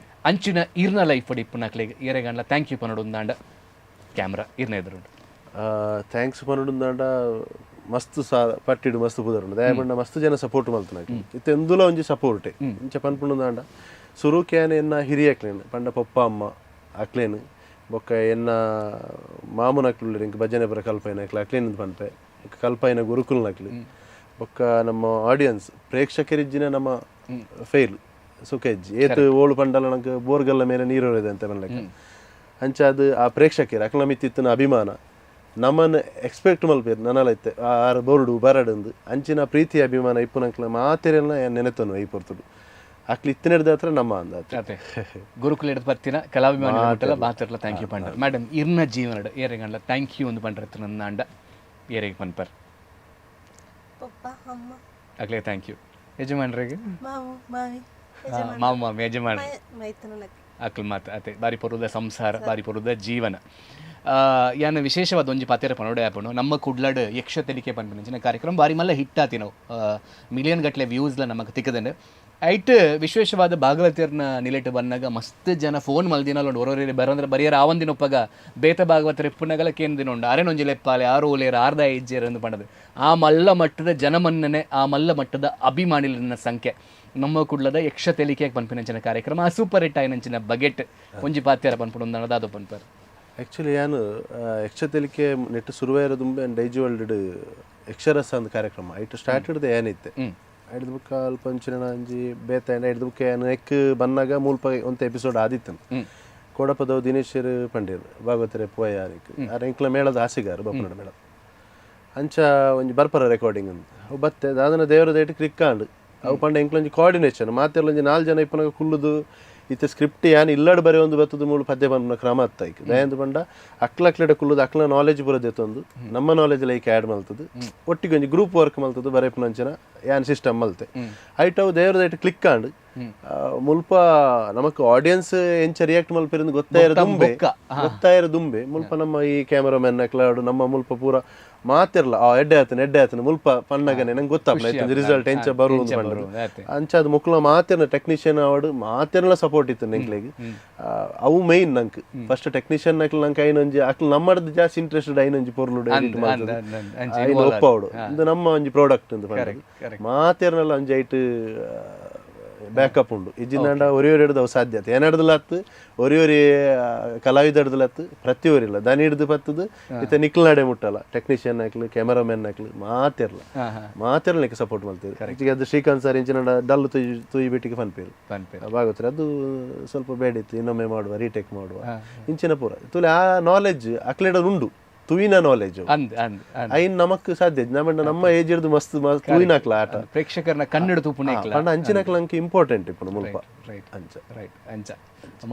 ಅಂಚಿನ ಇರ್ನ ಲೈಫ್ ಪಡಿ ಪುನಕ್ಲಿಗೆ ಏರೆಗಂಡ್ಲ ಥ್ಯಾಂಕ್ ಯು ಪನ್ನಡು ಉಂದಾಂಡ ಕ್ಯಾಮ್ರಾ ಇರ್ನ ಎದುರುಂಡು ಥ್ಯಾಂಕ್ಸ್ ಪನ್ನಡು ಉಂದಾಂಡ ಮಸ್ತ್ ಪಟ್ಟಿಡು ಮಸ್ತ್ ಪುದರುಂಡು ದಯಪಂಡ ಮಸ್ತ್ ಜನ ಸಪೋರ್ಟ್ ಮಲ್ತನಾಕಿ ಇತ್ತೆ ಎಂದುಲ ಒಂಜಿ ಸಪೋರ್ಟೆ ಇಂಚ ಪನ್ಪುಂಡು ಉಂದಾಂಡ ಸುರುಕ್ಯಾನ ಎನ್ನ ಹಿರಿಯಕ್ಲೇನು ಪಂಡ ಪಪ್ಪ ಅಮ್ಮ ಅಕ್ಲೇನು ಬೊಕ್ಕ ಎನ್ನ ಮಾಮುನಕ್ಲು ಇಂಕ ಭಜನೆ ಬರ ಕಲ್ಪೈನಕ್ಲು ಅಕ್ಲೇನದು ಪನ್ಪೆ ಕಲ್ಪೈನ ಗುರುಕುಲ್ನಕ್ಲು ಬೊಕ್ಕ ನಮ್ಮ ಆಡಿಯನ್ಸ್ ಪ್ರೇಕ್ಷಕರಿಜ್ಜಿನ ನಮ್ಮ ಫೇಲ್ ಸುಖಜ್ಜಿ ಏತು ಓಳು ಪಂಡಲ ನಂಗೆ ಬೋರ್ಗಲ್ಲ ಮೇಲೆ ನೀರು ಹೊರಿದೆ ಅಂತ ಬಂದ್ಲೆಕ್ಕ ಅಂಚ ಅದು ಆ ಪ್ರೇಕ್ಷಕರು ಅಕ್ಲ ಮಿತ್ತಿತ್ತಿನ ಅಭಿಮಾನ ನಮ್ಮನ್ನು ಎಕ್ಸ್ಪೆಕ್ಟ್ ಮಲ್ಪೇರು ನನಲೈತೆ ಆರು ಬೋರ್ಡು ಬರಡಂದು ಅಂಚಿನ ಪ್ರೀತಿ ಅಭಿಮಾನ ಇಪ್ಪು ನಂಕ್ಲ ಮಾತೆರೆಲ್ಲ ನೆನೆತನು ಐ ಪೊರ್ತುಡು ಅಕ್ಲಿ ಇತ್ತಿನ ಹತ್ರ ನಮ್ಮ ಅಂದ ಅದೇ ಗುರುಕುಲ ಹಿಡಿದು ಬರ್ತೀನ ಕಲಾಭಿಮಾನಿ ಮಾತಾಡಲ್ಲ ಥ್ಯಾಂಕ್ ಯು ಪಂಡ್ರ ಮೇಡಮ್ ಇರ್ನ ಜೀವನ ಏರೆಗಂಡ್ಲ ಥ್ಯಾಂಕ್ ಯು ಒಂದು ಪಂಡ್ರತ್ತು ನನ್ನ ಅಂಡ ಏರೆಗೆ ಪನ್ಪರ್ ಪಪ್ಪ ಅಮ್ಮ ಆಗ್ಲೇ ಥ್ಯಾಂಕ್ ಯು ಯಜಮಾನ್ರಿಗೆ ಮಾವು ಮಾವಿ ಮಾವು ಮಾಮಿ ಯಜಮಾನ್ ಮೈತನಕ್ಕೆ ಅಕ್ಲು ಮಾತು ಅದೇ ಬಾರಿ ಪೊರುದ ಸಂಸಾರ ಬಾರಿ ಪೊರುದ ಜೀವನ ಯಾನ ವಿಶೇಷವಾದ ಒಂಜಿ ಪಾತೆರ ಪನೋಡೆ ಆಪಣು ನಮ್ಮ ಕುಡ್ಲಾಡ್ ಯಕ್ಷ ತೆಲಿಕೆ ಪನ್ಪುನಂಚಿನ ಕಾರ್ಯಕ್ರಮ ಬಾರಿ ಮಲ್ಲ ಹಿಟ್ ಆತಿ ನಾವು ಮಿಲಿಯನ್ ಗಟ್ಟಲೆ ವ್ಯೂಸ್ಲ ನಮಗೆ ತಿಕ್ಕದಂಡು ಐಟ್ ವಿಶೇಷವಾದ ಭಾಗವತರ್ನ ನಿಲೆಟ್ ಬಂದಾಗ ಮಸ್ತ್ ಜನ ಫೋನ್ ಮಲ್ದಿನಲ್ಲ ಉಂಡು ಹೊರವರಿ ಬರಂದ್ರೆ ಬರಿಯರ ಆ ಒಂದಿನ ಒಪ್ಪಗ ಬೇತ ಭಾಗವತರ ಎಪ್ಪುನಗಲ ಕೇಂದಿನ ಉಂಡು ಅರೆನೊಂಜಿ ಲೆಪ್ಪಾಲೆ ಆರು ಓಲೇರ ಆರ್ದ ಹೆಜ್ಜೆರ ಎಂದು ಪಂಡದು ಆ ಮಲ್ಲ ಮಟ್ಟದ ಜನಮನ್ನನೆ ಆ ಮಲ್ಲ ಮಟ್ಟದ ಅಭಿಮಾನಿಗಳ ಸಂಖ್ಯೆ ನಮ್ಮ ಕುಡ್ಲದ ಯಕ್ಷ ತೆಲಿಕೆಗೆ ಪನ್ಪಿನಂಚಿನ ಕಾರ್ಯಕ್ರಮ ಆ ಸೂಪರ್ ಹಿಟ್ ಆಯ್ನಂಚಿನ ಬಗೆಟ್ ಒಂಜಿ ಪಾತ್ಯಾರ ಪನ್ಪುಡು ಒಂದು ಅದಾದು ಪನ್ಪರ್ ಆ್ಯಕ್ಚುಲಿ ಏನು ಯಕ್ಷ ತೆಲಿಕೆ ನೆಟ್ ಶುರುವಾಯಿರೋ ದುಂಬೆ ಡೈಜಿ ವರ್ಲ್ಡ್ ಯಕ್ಷರಸ ಅಂತ ಕಾರ್ಯಕ್ರಮ ಐಟು ಸ್ಟಾರ್ಟ್ ಹಿಡ್ದು ಏನಿತ್ತೆ ಐದು ಬುಕ್ಕ ಅಲ್ಪ ಅಂಚಿನ ಅಂಜಿ ಬೇತ ಐದು ಬುಕ್ಕ ನೆಕ್ ಬಂದಾಗ ಮುಲ್ಪ ಒಂದು ಎಪಿಸೋಡ್ ಆದಿತ್ತು ಕೋಡಪದವು ದಿನೇಶ್ ಪಂಡೀರ್ ಭಾಗವತರೆ ಪೋಯ ಅರೆ ಇಂಕ್ಲ ಮೇಳದ ಆಸೆಗಾರು ಬಪ್ಪನಡ ಮೇಳ ಅಂಚ ಒಂಜಿ ಬರ್ಪರ ರೆಕಾರ್ಡಿಂಗ್ ಅಂತ ಅವು ಬತ್ತೆ ಅದನ್ನ ದೇವರದ ಇಟ್ಟು ಕ್ಲಿಕ್ಕಾಂಡು ಅವು ಪಂಡ ಇಂಕ್ಲೊಂಜಿ ಕೋಆರ್ಡಿನೇಷನ್ ಮಾತೆಲ್ಲೊಂಜಿ 4 ಜನ ಇಪ್ಪನಾಗ ಕುಲ್ಲುದು ಇತ್ತೆ ಸ್ಕ್ರಿಪ್ಟ್ ಯಾನ್ ಇಲ್ಲಡ್ ಬರೀ ಒಂದು ಬತ್ತದ ಮೂಳು ಪದ್ಯ ಬಂದ ಕ್ರಮ ಅತ್ತಾಯ್ಕ ದಯಂದು ಪಂಡ ಅಕ್ಲಕ್ಲೆಡ ಕುಲ್ಲುದು ಅಕ್ಲ ನಾಲೆಜ್ ಬರೋದೆತ್ತೊಂದು ನಮ್ಮ ನಾಲೆಜ್ ಲೈಕ್ ಆ್ಯಡ್ ಮಲ್ತದು ಒಟ್ಟಿಗೆ ಒಂಜಿ ಗ್ರೂಪ್ ವರ್ಕ್ ಮಲ್ತದು ಬರೇಪುನಂಚನ ಯಾನ್ ಸಿಸ್ಟಮ್ ಮಲ್ತೆ ಐಟ್ ಅವು ದೇವ್ರದ ಐಟ್ ಕ್ಲಿಕ್ ಕಾಂಡು ಮುಲ್ಪ ನಮಕ್ ಆಡಿಯನ್ಸ್ ಎಂಚ ರಿಯಾಕ್ಟ್ ಮಲ್ಪಿರಿಂದ ಗೊತ್ತಾಯಿರ ದುಂಬೆ ಮುಲ್ಪ ನಮ್ಮ ಈ ಕ್ಯಾಮರಾಮನ್ ಅಕ್ಲಾಡು ನಮ್ಮ ಮುಲ್ಪ ಪೂರ ಮಾತಿರ್ಲ ಎಡ್ಡೆ ಆತನ ಮುಲ್ಪ ಪನ್ನಗನೆ ನಂಗೆ ಗೊತ್ತಾಗ್ಲ ರಿಸಲ್ಟ್ ಎಂಚ ಬರುವುದು ಬಂದರು ಅಂಚ ಅದು ಮುಕ್ಲ ಮಾತಿರ್ನ ಟೆಕ್ನಿಷಿಯನ್ ಅವಾರ್ಡ್ ಮಾತಿರ್ನ ಸಪೋರ್ಟ್ ಇತ್ತು ನೆಂಕ್ಲೆಗೆ ಅವು ಮೈನ್ ನಂಗೆ ಫಸ್ಟ್ ಟೆಕ್ನಿಷಿಯನ್ ಅಕ್ಲ ನಂಗೆ ಐನೊಂಜಿ ಅಕ್ಲ ನಮ್ಮದು ಜಾಸ್ತಿ ಇಂಟ್ರೆಸ್ಟೆಡ್ ಐನೊಂಜಿ ಪೊರ್ಲು ಒಪ್ಪವಡು ಇದು ನಮ್ಮ ಒಂಜಿ ಪ್ರಾಡಕ್ಟ್ ಅಂತ ಮಾತಿರ್ನೆಲ್ಲ ಒಂಜಿ ಐಟ್ ಬ್ಯಾಕಪ್ ಉಂಡು ಇಜ್ಜಿಂದ ಒರಿ ಹಿಡ್ದವು ಸಾಧ್ಯತೆ ಏನ್ ಹಿಡ್ದಲತ್ತು ಒರಿ ಕಲಾವಿದ ಹಿಡ್ದಲತ್ತು ಪ್ರತಿಯೊರಿಲ್ಲ ದನಿ ಹಿಡ್ದು ಬತ್ತದು ಇತ್ತ ನಿಕ್ಲ ನಡೆ ಮುಟ್ಟಲ್ಲ ಟೆಕ್ನಿಷಿಯನ್ ಹಾಕ್ಲಿ ಕ್ಯಾಮರಾಮನ್ ಹಾಕ್ಲಿ ಮಾತಿರ್ಲಿಕ್ಕೆ ಸಪೋರ್ಟ್ ಮಾಡ್ತೀವಿ ಈಗ ಅದು ಶ್ರೀಕಾಂತ್ ಸರ್ ಇಂಚಿನ ಡಲ್ ತುಯಿ ಬಿಟ್ಟಿಗೆ ಫನ್ಪೇರು ಭಾಗವತ್ರಿ ಅದು ಸ್ವಲ್ಪ ಬೇಡಿತ್ತು ಇನ್ನೊಮ್ಮೆ ಮಾಡುವ ರೀಟೇಕ್ ಮಾಡುವ ಇಂಚಿನ ಪೂರ ತುಲಿ ಆ ನಾಲೆಜ್ ಅಕ್ಲೆಡ ಉಂಡು ತುಯಿನ ನಾಲೆಜ್ ಐನ್ ನಮಕ್ ಸಾಧ್ಯ ನಮ್ಮ ಏಜ್ ಹಿಡಿದು ಮಸ್ತ್ ತುಯಿನ ಹಾಕ್ಲ ಆಟ ಪ್ರೇಕ್ಷಕರನ್ನ ಕನ್ನಡ ತೂಪುನೆ ಅಂಚಿನಕ್ಲ ಅಂಕಿ ಇಂಪಾರ್ಟೆಂಟ್ ಇಪ್ಪು ಮುಲ್ಪ ಅಂಚ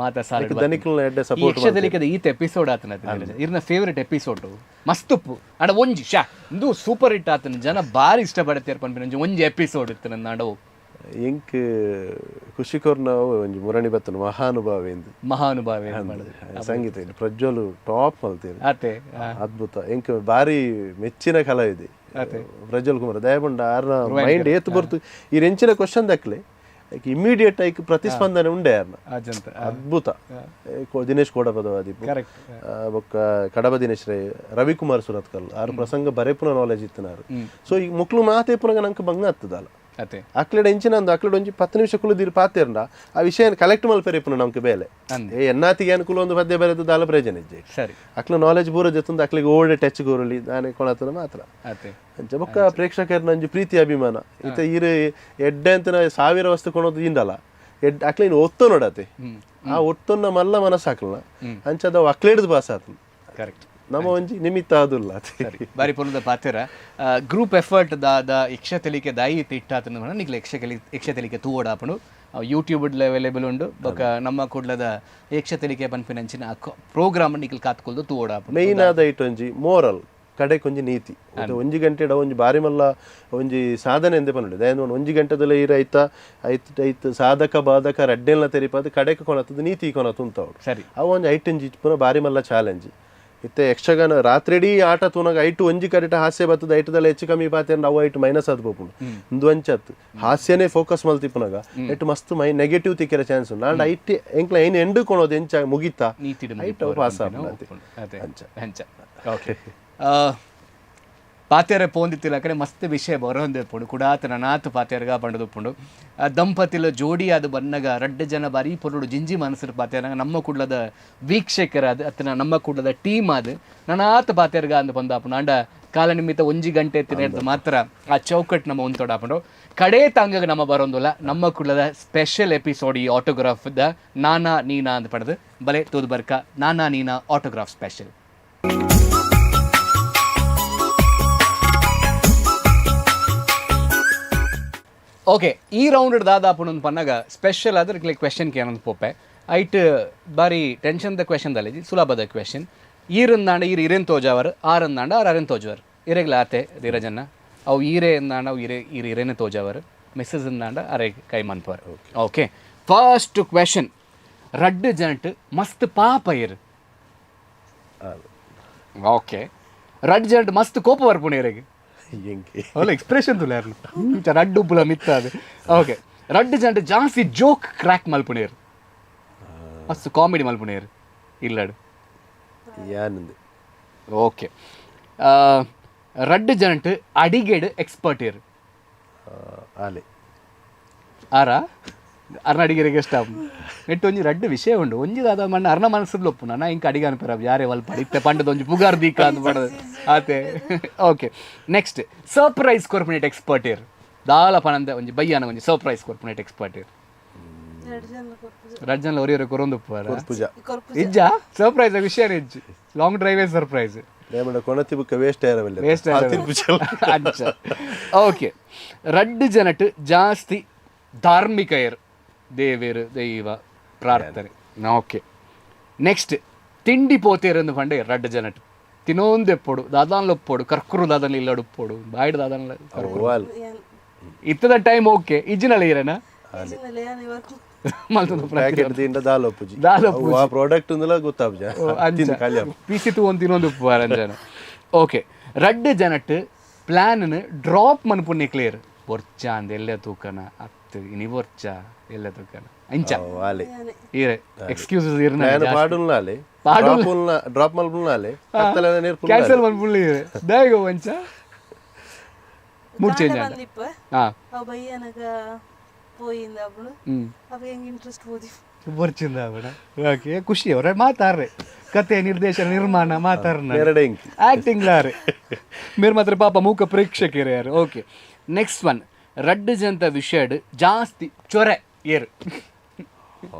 ಮಾತ ಸಾಲ ದನಿಕ್ಲ ಎಡ್ಡೆ ಸಪೋರ್ಟ್ ಯಕ್ಷತೆಲಿಕದ ಈತ ಎಪಿಸೋಡ್ ಆತನ ಇರ್ನ ಫೇವರೇಟ್ ಎಪಿಸೋಡ್ ಮಸ್ತುಪ್ಪು ಅಣ್ಣ ಒಂಜಿ ಶಾ ಇಂದು ಸೂಪರ್ ಹಿಟ್ ಆತನ ಜನ ಬಾರಿ ಇಷ್ಟಪಡ್ತಾರೆ ಪನ್ಪಿನ ಒಂಜಿ ಎಪಿಸೋಡ್ ಇತ್ತು ನನ್ನ ಅಡವು ಎಂಕ್ ಖುಷಿಕೋರ್ನ ಒಂಜಿ ಮುರಣಿ ಬತ್ತನು ಮಹಾನುಭಾವಿ ಸಂಗೀತ ಇದೆ ಪ್ರಜ್ವಲು ಟಾಪ್ ಮಲ್ತೀರಿ ಅದ್ಭುತ ಎಂಕ್ ಬಾರಿ ಮೆಚ್ಚಿನ ಕಲಾವಿದೆ ಪ್ರಜ್ವಲ್ ಕುಮಾರ್ ದಯಪಂಡ ಆರ್ನ ಮೈಂಡ್ ಏತ್ ಬರ್ತು ಈ ರೆಂಚಿನ ಕ್ವಶನ್ ದಕ್ಲೆ ಇಮಿಡಿಯೇಟ್ ಆಗಿ ಪ್ರತಿಸ್ಪಂದನೆ ಉಂಡೆ ಯಾರನ್ನ ಅದ್ಭುತ ದಿನೇಶ್ ಕೋಡಪದವಾದಿ ಬೊಕ್ಕ ಕಡಬ ದಿನೇಶ್ ರೈ ರವಿಕುಮಾರ್ ಸುರತ್ಕಲ್ ಆರು ಪ್ರಸಂಗ ಬರೇಪುನ ನಾಲೆಜ್ ಇತ್ತನಾರು ಸೊ ಈಗ ಮುಕ್ಳು ಮಾತೆ ಪುನಗ ನಂಗೆ ಭಂಗ ಆಗ್ತದಲ್ಲ ಅಕ್ಲೆಡ ಇಂಚಿನ ಒಂದು ಅಕ್ಲೆಡ ಒಂಜಿ 10 ನಿಮಿಷ ಕುಲುದಿರು ಪಾತೆರ್ನ ಆ ವಿಷಯ ಕಲೆಕ್ಟ್ ಮಲ್ಪೇರಿಪುನ ನಮ್ಗೆ ಬೇಲೆ ಎನ್ನಾತಿಗೆ ಅನುಕೂಲ ಒಂದು ಪದ್ಯ ಬರೆದು ದಾಲ ಪ್ರಯೋಜನ ಇಜ್ಜೆ ಅಕ್ಲ ನಾಲೆಜ್ ಪೂರ ಜೊತ್ತೊಂದು ಅಕ್ಲಿಗೆ ಓಲ್ಡ್ ಟಚ್ ಗೋರಲಿ ದಾನೆ ಕೊಳತನ ಮಾತ್ರ ಬೊಕ್ಕ ಪ್ರೇಕ್ಷಕರ ನಂಜಿ ಪ್ರೀತಿ ಅಭಿಮಾನ ಈತ ಇರು ಎಡ್ಡೆ ಅಂತ 1000 ವಸ್ತು ಕೊಣೋದು ಇಂಡಲ್ಲ ಅಕ್ಲಿನ ಒತ್ತು ನೋಡತ್ತೆ ಆ ಒತ್ತನ್ನ ಮಲ್ಲ ಮನಸ್ಸಾಕ್ಲನ ಅಂಚದ ಅಕ್ಲೇಡ್ದು ಬಾಸ ಆತನ ಕರೆಕ್ಟ್ ನಮ್ಮ ಒಂಜಿ ನಿಮಿತ್ತ ಅದುಲ್ಲ ಬಾರಿ ಪೊಲದ ಪಾತೆರ ಗ್ರೂಪ್ ಎಫರ್ಟ್ ದಾದ ಯಕ್ಷ ತೆಲಿಕೆ ದಾಯಿ ತಿಟ್ಟಾತನ ನಿಕ್ಲ ಯಕ್ಷ ತೆಲಿಕೆ ತೂವಡಾಪಣು ಯೂಟ್ಯೂಬ್ ಅವೈಲೇಬಲ್ ಉಂಡು ಬೊಕ ನಮ್ಮ ಕೂಡ್ಲದ ಯಕ್ಷ ತೆಲಿಕೆ ಪನ್ಪಿನಂಚಿನ ಪ್ರೋಗ್ರಾಮ್ ನಿಕ್ಲ ಕಾತ್ಕೊಲ್ದು ತೂವಡಾಪಣು ಮೇನ್ ಆದ ಇಟ್ ಒಂಜಿ ಮೋರಲ್ ಕಡೆಗೆ ಒಂಜಿ ನೀತಿ ಒಂಜಿ ಗಂಟೆ ಒಂಜಿ ಬಾರಿ ಮಲ್ಲ ಒಂಜಿ ಸಾಧನೆ ಎಂದೇ ಪನ್ನುಡು ದಯನ್ ಒಂಜಿ ಗಂಟೆದಲ್ಲ ಇರ ಐತ್ ಸಾಧಕ ಬಾಧಕ ರಡ್ಡೆಲ್ಲ ತೆರಿಪಾದ ಕಡೆಗೆ ಕೊನತದ ನೀತಿ ಕೊನತು ಅಂತವ್ರು ಸರಿ ಅವು ಒಂಜಿ ಐಟಂಜಿ ಪುನಃ ಬಾರಿ ಮಲ್ಲ ಚಾಲೆಂಜ್ ಇತ್ತೆ ಯಕ್ಷಗಾನ ರಾತ್ರಿಡೀ ಆಟ ತೂನಾಗ ಐಟು ಒಂಜಿ ಕರೆಕ್ಟ್ ಹಾಸ್ಯ ಬರ್ತದ ಐಟದಲ್ಲ ಹೆಚ್ಚು ಕಮ್ಮಿ ಪಾತೆ ಅವು ಐಟು ಮೈನಸ್ ಆದ್ ಬೋಪುಂಡು ಒಂದು ಅಂಚತ್ತು ಹಾಸ್ಯನೇ ಫೋಕಸ್ ಮಲ್ತಿಪ್ಪನಾಗ ಐಟು ಮಸ್ತ್ ನೆಗೆಟಿವ್ ತಿಕ್ಕಿರೋ ಚಾನ್ಸ್ ಉಂಡು ಅಂಡ್ ಐಟಿ ಎಂಕ್ಲ ಏನು ಎಂಡು ಕೊಣೋದು ಎಂಚ ಮುಗಿತಾ ಐಟು ಪಾಸ್ ಅಂಚ ಓಕೆ ಪಾತೆರ ಪೋಂದಿತ್ತಿಲ್ಲ ಕಡೆ ಮಸ್ತ್ ವಿಷಯ ಬರೋಂದಿರ್ಪುಂಡು ಕುಡಾತ ನನಾತ್ ಪಾತೆರ್ಗ ಪಂಡದುಪ್ಪುಂಡು ದಂಪತಿಲ ಜೋಡಿ ಅದು ಬನ್ನಗ ರಡ್ಡು ಜನ ಬಾರಿ ಪೊರುಡು ಜಿಂಜಿ ಮನಸ್ಸರು ಪಾತೆರ್ಗ ನಮ್ಮ ಕುಡ್ಲದ ವೀಕ್ಷಕರ ಅದು ಅತ್ತನ ನಮ್ಮ ಕುಡ್ಲದ ಟೀಮ್ ಅದು ನನಾತ್ ಪಾತೆರ್ಗ ಅಂದು ಬಂದಾಪುಂಡು ಅಂಡ ಕಾಲ ನಿಮಿತ್ತ ಒಂಜಿ ಗಂಟೆ ಎತ್ತಿನ ಮಾತ್ರ ಆ ಚೌಕಟ್ ನಮ್ಮ ಒಂತೊಡಾಪುಂಡು ಕಡೇ ತಾಂಗ ನಮ್ಮ ಬರೋಂದಿಲ್ಲ ನಮ್ಮ ಕುಡ್ಲದ ಸ್ಪೆಷಲ್ ಎಪಿಸೋಡ್ ಈ ಆಟೋಗ್ರಾಫ್ ದ ನಾನಾ ನೀನಾ ಅಂತ ಪಡೆದು ಬಲೆ ತೋದು ಬರ್ಕ ನಾನಾ ನೀನಾ ಆಟೋಗ್ರಾಫ್ ಸ್ಪೆಷಲ್ ಓಕೆ ಈ ರೌಂಡ್ ದಾದಾಪು ಒಂದು ಪನ್ನಾಗ ಸ್ಪೆಷಲ್ ಆದ್ರೆ ಲೈಕ್ ಕ್ವೆಶನ್ಗೆ ಏನೊಂದು ಪೋಪೆ ಐಟ್ ಬಾರಿ ಟೆನ್ಷನ್ದ ಕ್ವೆಶನ್ದಲ್ಲಿ ಸುಲಭದ ಕ್ವೆಶನ್ ಈರಂದಾಂಡ ಇರೇನು ತೋಜಾವರು ಆರಂದಾಂಡ ಅರೇನು ತೋಜಾವರು ಇರೆಗ್ಲ ಆತೆ ಧೀರಜನ್ನ ಅವು ಈರೆ ಎಂದಾಂಡ ಅವು ಇರೇನೆ ತೋಜಾವರು ಮೆಸೇಜ್ ಎಂದಾಂಡ ಅರೆ ಕೈ ಮನ್ಪರ್ ಓಕೆ ಫಸ್ಟ್ ಕ್ವೆಶನ್ ರಡ್ಡು ಜನಟ್ ಮಸ್ತ್ ಪಾಪ ಇರು ಓಕೆ ರಡ್ಡು ಜನಟ್ ಮಸ್ತ್ ಕೋಪ ಬರ್ಪುಣ ಇರೆಗೆ ಅವಳ ಎಕ್ಸ್ಪ್ರೆಷನ್ ತುಲ ರಡ್ಡು ಉಪ್ಪುಲ ಮಿತ್ತ ಅದು ಓಕೆ ರಡ್ಡು ಜನಟ್ ಜಾಸ್ತಿ ಜೋಕ್ ಕ್ರ್ಯಾಕ್ ಮಲ್ಪುಣೇರು ಮಸ್ತ್ ಕಾಮಿಡಿ ಮಲ್ಪುಣೇರು ಇಲ್ಲಡು ಓಕೆ ರಡ್ಡು ಜನಟ್ ಅಡಿಗೆಡ್ ಎಕ್ಸ್ಪರ್ಟ್ ಇರು ಆರ ಅರ್ನ ಅಡಿಗೆರಿಗೆ ಇಷ್ಟ ನೆಟ್ಟು ಒಂಜಿ ರಡ್ಡು ವಿಷಯ ಉಂಡು ಒಂಜಿದಾದ ಮಣ್ಣ ಅರ್ನ ಮನಸ್ಸಲ್ಲಿ ಒಪ್ಪು ನಾ ಇಂಕ ಅಡಿಗೆ ಅನ್ಪೇರ ಯಾರೇ ಒಲ್ಪ ಇತ್ತೆ ಪಂಡದ ಒಂಜಿ ಪುಗಾರ್ ದೀಕ ಅಂತ ಮಾಡೋದು ಆತೆ ಓಕೆ ನೆಕ್ಸ್ಟ್ ಸರ್ಪ್ರೈಸ್ ಕೊರ್ಪೊನೇಟ್ ಎಕ್ಸ್ಪರ್ಟ್ ಇರು ದಾಲ ಪಣಂದ ಒಂಜಿ ಬಯ್ಯಾನ ಒಂಜಿ ಸರ್ಪ್ರೈಸ್ ಕೊರ್ಪೊನೇಟ್ ಎಕ್ಸ್ಪರ್ಟ್ ಇರು ರಡ್ ಜನ ಒರಿಯರು ಕೊರೊಂದು ಇಜ್ಜ ಸರ್ಪ್ರೈಸ್ ವಿಷಯ ಇಜ್ಜು ಲಾಂಗ್ ಡ್ರೈವೇ ಸರ್ಪ್ರೈಸ್ ಓಕೆ ರಡ್ಡು ಜನಟ್ ಜಾಸ್ತಿ ಧಾರ್ಮಿಕ ಇರು ದೇವೇರು ದೈವ ಪ್ರಾರ್ಥನೆ ಓಕೆ ನೆಕ್ಸ್ಟ್ ತಿಂಡಿ ಪೋತೇರಂದು ಪಂಡೆ ರಡ್ಡು ಜನಟ್ ತಿನ್ನೊಂದು ಎಪ್ಪೋಡು ದಾದಾನ್ಲ ಒಪ್ಪೋಡು ಕರ್ಕರು ದಾದನ್ ಇಲ್ಲ ಉಪ್ಪೋಡು ಬಾಯ್ಡ್ ದಾದನ್ಲ ಇತ್ತದ ಟೈಮ್ ಓಕೆ ಇಜ್ಜಿನಲ್ಲ ಇರೇನಾ ಪಿಸಿ ಒಂದು ತಿನ್ನೊಂದು ಉಪ್ಪು ರಂಜನ ಓಕೆ ರಡ್ಡು ಜನಟ್ ಪ್ಲಾನ್ ಡ್ರಾಪ್ ಮನ್ಪುಣ್ಯ ಕ್ಲಿಯರ್ ಒರ್ಚ ಅಂದ ಎಲ್ಲ ತೂಕನ ಅತ್ತು ಇನಿ ಒರ್ಚ ಎಲ್ಲ ತೂಕನ ಅಂಚ ಈರೆ ಎಕ್ಸ್ಕ್ಯೂಸಸ್ ಇರ್ನ ಡ್ರಾಪ್ ಮಲ್ಪುಲ್ನಾಲೆ ಕ್ಯಾನ್ಸಲ್ ಮನ್ಪುಳ್ಳಿ ಈರೆ ದಯಗ ವಂಚ ಮೂಡ್ ಚೇಂಜ್ ಆದ ಹಾ పోయింది అప్పుడు అప్పుడు ಹೆಂಗೆ ಇಂಟ್ರೆಸ್ಟ್ ಹೋದಿ ಬರ್ಚಿಂದ ಅವಡ ಓಕೆ ಖುಷಿ ಅವರ ಮಾತಾಡ್ರೆ ಕತೆ ನಿರ್ದೇಶನ ನಿರ್ಮಾಣ ಮಾತಾಡ್ನ ಆಕ್ಟಿಂಗ್ ಲಾರೆ ಮೇರ್ ಮಾತ್ರ ಪಾಪ ಮೂಕ ಪ್ರೇಕ್ಷಕರೇ ಯಾರು ಓಕೆ ನೆಕ್ಸ್ಟ್ ಒನ್ ರಡ್ಡು ಜಂತ ವಿಷಯಡ್ ಜಾಸ್ತಿ ಚೊರೆ ಏರು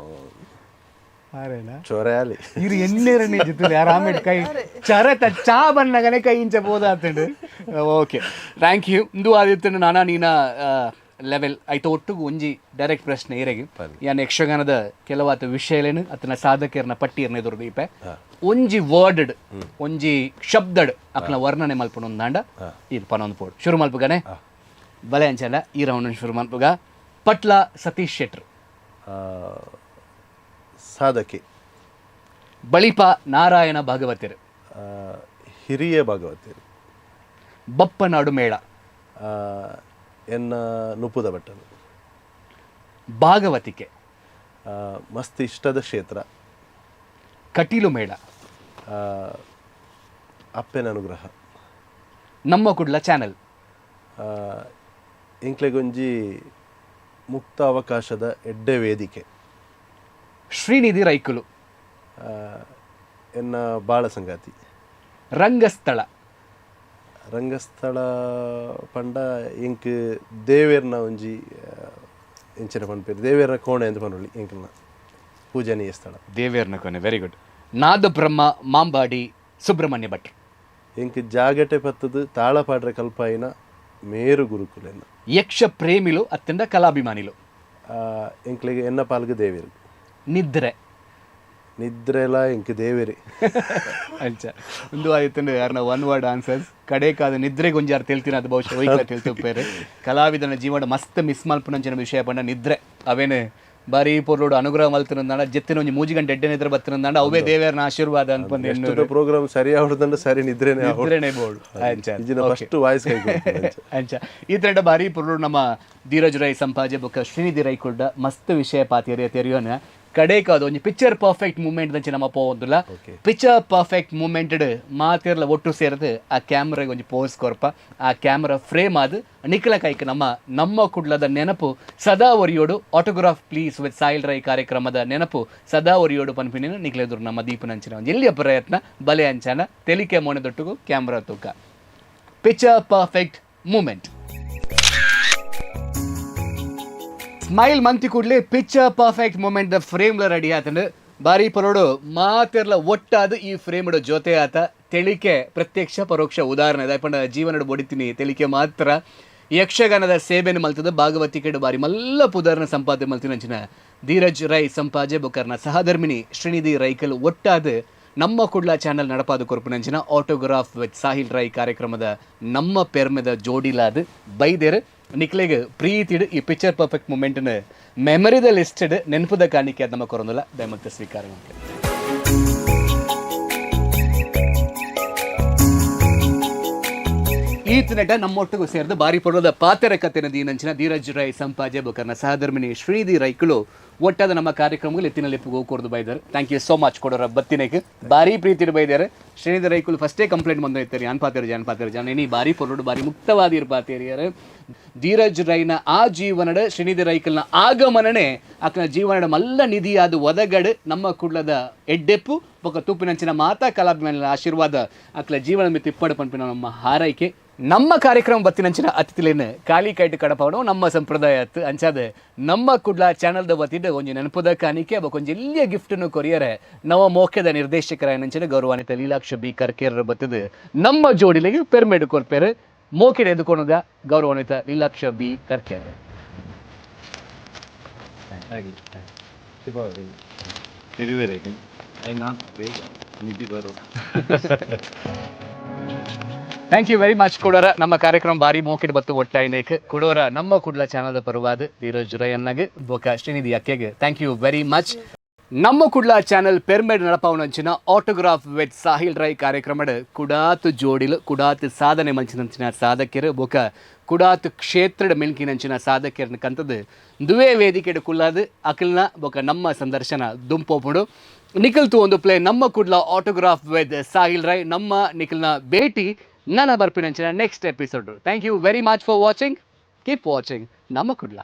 ಆರೇನಾ ಚೊರೆ ಅಲ್ಲಿ ಇರು ಎಣ್ಣೆರನೇ ಜಿತ್ತು ಯಾರು ಆಮೇಲೆ ಕೈ ಚರತ ಚಾ ಬಣ್ಣಗನೆ ಕೈ ಇಂಚ ಬೋದಾತಂಡು ಓಕೆ ಥ್ಯಾಂಕ್ ಯು ಇಂದು ಆದಿತ್ತು ನಾನಾ ನೀನ ಲೆವೆಲ್ ಆಯ್ತು ಒಟ್ಟಿಗೆ ಒಂಜಿ ಡೈರೆಕ್ಟ್ ಪ್ರಶ್ನೆ ಇರೆಗೆ ಯಾನ್ ಯಕ್ಷಗಾನದ ಕೆಲವಾತ ವಿಷಯಲೇನು ಅತನ ಸಾಧಕರನ್ನ ಪಟ್ಟಿಯರ್ನ ಎದುರು ದೀಪೆ ಒಂಜಿ ವರ್ಡ್ ಒಂಜಿ ಶಬ್ದಡ್ ಅಕ್ನ ವರ್ಣನೆ ಮಲ್ಪನ ಒಂದಾಂಡ ಇದು ಪನೊಂದು ಪೋಡು ಶುರು ಮಲ್ಪುಗನೆ ಬಲೆ ಅಂಚಲ್ಲ ಈ ರೌಂಡ್ ಶುರು ಮಲ್ಪುಗ ಪಟ್ಲ ಸತೀಶ್ ಶೆಟ್ರು ಸಾಧಕಿ ಬಳಿಪ ನಾರಾಯಣ ಭಾಗವತಿರು ಹಿರಿಯ ಭಾಗವತಿರು ಬಪ್ಪನಾಡು ಮೇಳ ಎನ್ನ ನುಪುದ ಭಟ್ಟರು ಭಾಗವತಿಕೆ ಮಸ್ತ್ ಇಷ್ಟದ ಕ್ಷೇತ್ರ ಕಟೀಲು ಮೇಳ ಅಪ್ಪನ ಅನುಗ್ರಹ ನಮ್ಮ ಕುಡ್ಲ ಚಾನೆಲ್ ಇಂಕ್ಲೆಗೊಂಜಿ ಮುಕ್ತ ಅವಕಾಶದ ಎಡ್ಡೆ ವೇದಿಕೆ ಶ್ರೀನಿಧಿ ರೈಕುಲು ಎನ್ನ ಬಾಳ ಸಂಗಾತಿ ರಂಗಸ್ಥಳ ಪಂಡ ಇಂಕ್ ದೇವೇರ್ನ ಒಂಜಿ ಇಂಚಿನ ಪಂಪೇರು ದೇವೇರ್ನ ಕೋಣೆ ಅಂತ ಪನ್ನುಳ್ಳಿ ಇಂಕ್ನ ಪೂಜನೀಯ ಸ್ಥಳ ದೇವೇರ್ನ ಕೋಣೆ ವೆರಿ ಗುಡ್ ನಾದ ಬ್ರಹ್ಮ ಮಾಂಬಾಡಿ ಸುಬ್ರಹ್ಮಣ್ಯ ಭಟ್ ಇಂಕ್ ಜಾಗಟೆ ಪತ್ತದು ತಾಳಪಾಡ್ರೆ ಕಲ್ಪಾಯಿನ ಮೇರು ಗುರುಕುಲೆನ ಯಕ್ಷ ಪ್ರೇಮಿಲು ಅತ್ಯಂತ ಕಲಾಭಿಮಾನಿಲು ಇಂಕ್ಲಿಗೆ ಎನ್ನ ಪಾಲ್ಗೆ ದೇವೇರು ನಿದ್ರೆಲ್ಲ ಇಂಕ ದೇವೇರಿ ಅಂಚ ಒಂದು ಆಯ್ತು ಯಾರನ್ನ ಒನ್ ವರ್ಡ್ ಆನ್ಸರ್ಸ್ ಕಡೆಕಾದ ನಿದ್ರೆಗೆ ಒಂಜಾರು ತಿಳ್ತೀನಿ ಅದು ಬಹುಶಃ ವೈಕಲ ತಿಳ್ತುಪ್ಪೇರೆ ಕಲಾವಿದನ ಜೀವನ ಮಸ್ತ್ ಮಿಸ್ ಮಲ್ಪನಂಚಿನ ವಿಷಯ ಪಂಡ ನಿದ್ರೆ ಅವೇನು ಬಾರಿ ಪೊರ್ಲೋಡು ಅನುಗ್ರಹ ಮಲ್ತಿನಂದಾಂಡ ಜೆತ್ತಿನ ಒಂಜಿ ಮೂಜಿಗಂಟೆ ಎಡ್ಡೆ ನಿದ್ರೆ ಬತ್ತಿನಂದಾಂಡ ಅವೇ ದೇವೇರ್ನ ಆಶೀರ್ವಾದ ಅನ್ಪಂದು ಪ್ರೋಗ್ರಾಮ್ ಸರಿ ಆವಡ್ದಂಡ ಸರಿ ನಿದ್ರೆನೇ ಬೋಡು ಫಸ್ಟ್ ವಾಯ್ಸ್ ಅಂಚ ಈ ತಂಡ ಬಾರಿ ಪೊರ್ಲೋಡು ನಮ್ಮ ಧೀರಜ್ ರೈ ಸಂಪಾಜೆ ಬೊಕ್ಕ ಶ್ರೀನಿಧಿ ರೈ ಕುಡ್ಡ ಮಸ್ತ್ ವಿಷಯ ತೆರಿಯೋನ ಕಡೆಕಾದ ಒಂಜಿ ಪಿಕ್ಚರ್ ಪರ್ಫೆಕ್ಟ್ ಮೂಮೆಂಟ್ ದಂಚೆ ನಮ್ಮ ಪೋವೊಂದುಲ್ಲ ಪಿಕ್ಚರ್ ಪರ್ಫೆಕ್ಟ್ ಮೂಮೆಂಟ್ ಮಾತಿರ್ಲ ಒಟ್ಟು ಸೇರದು ಆ ಕ್ಯಾಮ್ರಾಗೆ ಒಂಜಿ ಪೋಸ್ ಕೊರ್ಪ ಆ ಕ್ಯಾಮ್ರಾ ಫ್ರೇಮ್ ಆದ್ ನಿಖಲ ಕೈಕ್ ನಮ್ಮ ಕುಡ್ಲದ ನೆನಪು ಸದಾ ಒರಿಯೋಡು autograph please with Sahil Rai ಕಾರ್ಯಕ್ರಮದ ನೆನಪು ಸದಾ ಒರಿಯೋಡು ಪನ್ಪಿನ ನಿಖಲೆದುರು ನಮ್ಮ ದೀಪನಂಚಿನ ಒಂದು ಎಲ್ಲಿಯ ಪ್ರಯತ್ನ ಬಲೆ ಅಂಚನ ತೆಲಿಕೆ ಮೊಣದೊಟ್ಟಿಗೂ ಕ್ಯಾಮ್ರಾ ತೂಕ ಪಿಕ್ಚರ್ ಪರ್ಫೆಕ್ಟ್ ಮೂಮೆಂಟ್ ಸ್ಮೈಲ್ ಮಂತಿ ಕೂಡಲೇ ಪಿಕ್ಚರ್ ಪರ್ಫೆಕ್ಟ್ ಮೂಮೆಂಟ್ ದ ಫ್ರೇಮ್ಲ ರೆಡಿ ಆತಂಡು ಬಾರಿ ಪರೋಡು ಮಾತಿರ್ಲ ಒಟ್ಟಾದ ಈ ಫ್ರೇಮ್ಡ್ ಜೊತೆ ಆತ ತೆಳಿಕೆ ಪ್ರತ್ಯಕ್ಷ ಪರೋಕ್ಷ ಉದಾಹರಣೆ ದಯಪಂಡ ಜೀವನಡು ಬಡಿತೀನಿ ತೆಳಿಕೆ ಮಾತ್ರ ಯಕ್ಷಗಾನದ ಸೇವೆಯನ್ನು ಮಲ್ತದ ಭಾಗವತಿಕೆಡು ಬಾರಿ ಮಲ್ಲ ಪುದರ್ನ ಸಂಪಾದನೆ ಮಲ್ತಿನಂಚಿನ ಧೀರಜ್ ರೈ ಸಂಪಾಜೆ ಬೊಕರ್ನ ಸಹಧರ್ಮಿಣಿ ಶ್ರೀನಿಧಿ ರೈಕಲ್ ಒಟ್ಟಾದ ನಮ್ಮ ಕುಡ್ಲ ಚಾನೆಲ್ ನಡಪಾದ ಕೊರ್ಪುನಂಚಿನ ಆಟೋಗ್ರಾಫ್ ವಿತ್ ಸಾಹಿಲ್ ರೈ ಕಾರ್ಯಕ್ರಮದ ನಮ್ಮ ಪೆರ್ಮೆದ ಜೋಡಿಲಾದ ಬೈದೇರ್ ನಿಕ್ಲೆಗೆ ಪ್ರೀತಿಡ್ ಈ ಪಿಕ್ಚರ್ ಪರ್ಫೆಕ್ಟ್ ಮೂಮೆಂಟ್ನ ಮೆಮರಿದ ಲಿಸ್ಟೆಡ್ ನೆನಪುದ ಕಾಣಿಕೆ ಅದು ನಮ್ಮ ಕೊರೊಂದಲ್ಲ ದಯಮತ್ತೆ ಸ್ವೀಕಾರ ಮಾಡ್ತಾರೆ. ಈತ ನಟ ನಮ್ಮೊಟ್ಟಿಗೂ ಸೇರಿದ ಬಾರಿ ಪಡೋದ ಪಾತೆರ ಕಥೆನ ದೀನಂಚಿನ ಧೀರಜ್ ರೈ ಸಂಪಾಜೆ ಬೊಕರ್ನ ಸಹಧರ್ಮಿಣಿ ಶ್ರೀನಿಧಿ ರೈಕುಲು ಒಟ್ಟಾದ ನಮ್ಮ ಕಾರ್ಯಕ್ರಮಗಳು ಎತ್ತಿನಲ್ಲಿ ಹೋಗ್ಕೊಡ್ದು ಬೈದಾರೆ. ಥ್ಯಾಂಕ್ ಯು ಸೋ ಮಚ್ ಕೊಡೋರ ಬತ್ತಿನಕ್ಕೆ ಬಾರಿ ಪ್ರೀತಿ ಬೈದಾರೆ. ಶ್ರೀನಿಧಿ ರೈಕುಲು ಫಸ್ಟೇ ಕಂಪ್ಲೇಂಟ್ ಬಂದೈತಾರೆ ಅನ್ಪಾತಿರ ಜಾನ ಏನಿ ಬಾರಿ ಪೊರೋಡು ಬಾರಿ ಮುಕ್ತವಾದ ಇರ್ಪಾತಿರಿಯಾರೆ. ಧೀರಜ್ ರೈನ ಆ ಜೀವನಡ ಶ್ರೀನಿಧಿ ರೈಕಲ್ನ ಆಗಮನನೇ ಆಕನ ಜೀವನದ ಮಲ್ಲ ನಿಧಿಯಾದ ಒದಗಡು ನಮ್ಮ ಕುಡ್ಲದ ಎಡ್ಡೆಪ್ಪು ಬೊಕ ತೂಪಿನಂಚಿನ ಮಾತಾ ಕಲಾಭಿಮಾನ ಆಶೀರ್ವಾದ ಆಕಲ ಜೀವನ ಮಿತ್ತು ಇಪ್ಪಡು ಪಂಪಿನ ನಮ್ಮ ಹಾರೈಕೆ. ನಮ್ಮ ಕಾರ್ಯಕ್ರಮ ಬತ್ತಿನಂಚಿನ ಅತಿಥಿಲೇನು ಕಾಲಿ ಕೈಟ್ ಕಡಪವನು ನಮ್ಮ ಸಂಪ್ರದಾಯ ಅತ್ತು ಅಂಚಾದ ನಮ್ಮ ಕುಡ್ಲ ಚಾನಲ್ದ ವತಿಡ್ ಒಂಜಿ ನೆನಪುದ ಕಾಣಿಕೆ ಕೊಂಚ ಎಲ್ಲಿಯ ಗಿಫ್ಟನ್ನು ಕೊರಿಯರೆ ನವ ಮೋಖ್ಯದ ನಿರ್ದೇಶಕರ ನಂಚಿನ ಗೌರವಾನ್ವಿತ ಲೀಲಾಕ್ಷ ಬಿ ಕರ್ಕೇರ ಬತ್ತದ ನಮ್ಮ ಜೋಡಿಲಿಗೆ ಪೆರ್ಮೇಡು ಕೊರ್ಪೇರು ಮೋಕೆಡ್ ಎದುಕೊಣದ ಗೌರವಾನ್ವಿತ Leelaksha B Karkera. Thank you very much ಕೊಡೋರ ನಮ್ಮ ಕಾರ್ಯಕ್ರಮ ಬಾರಿ ಮೋಕೆಡ್ ಬತ್ತು ಒಟ್ಟಾಯಿನೇಕ್ ಕೊಡೋರ ನಮ್ಮ ಕುಡ್ಲ ಚಾನಲ್ದ ಪರವಾದ ಧೀರಜ್ ರೈ ಅನ್ನಗೆ ಬೊಕ ಶ್ರೀನಿಧಿ ಅಕ್ಕೆಗೆ ಥ್ಯಾಂಕ್ ಯು ವೆರಿ ಮಚ್. ನಮ್ಮ ಕುಡ್ಲ ಚಾನಲ್ ಪೆರ್ಮೇಡ್ ನಡಪವನಂಚಿನ ಆಟೋಗ್ರಾಫ್ ವಿತ್ ಸಾಹಿಲ್ ರೈ ಕಾರ್ಯಕ್ರಮದ ಕುಡಾತ್ ಜೋಡಿಲು ಕುಡಾತ್ ಸಾಧನೆ ಮಂಚಿನಂಚಿನ ಸಾಧಕರು ಬೊಕ ಕುಡಾತ್ ಕ್ಷೇತ್ರದ ಮಿಲ್ಕಿನಂಚಿನ ಸಾಧಕರನ್ನ ಕಂತದ್ದು ದುವೇ ವೇದಿಕೆಡು ಕುಲ್ಲಾದ ಅಕಲ್ನ ಬೊಕ ನಮ್ಮ ಸಂದರ್ಶನ ದುಂಪೋಪುಡು ನಿಖಲ್ತು ಒಂದು ಪ್ಲೇ ನಮ್ಮ ಕುಡ್ಲ ಆಟೋಗ್ರಾಫ್ ವಿತ್ ಸಾಹಿಲ್ ರೈ ನಮ್ಮ ನಿಖಲ್ನ ಭೇಟಿ ನನ್ನ ಬರ್ಪಿನಂಚಿನ next episode. Thank you very much for watching. Keep watching ನಮ್ಮ ಕುಡ್ಲ.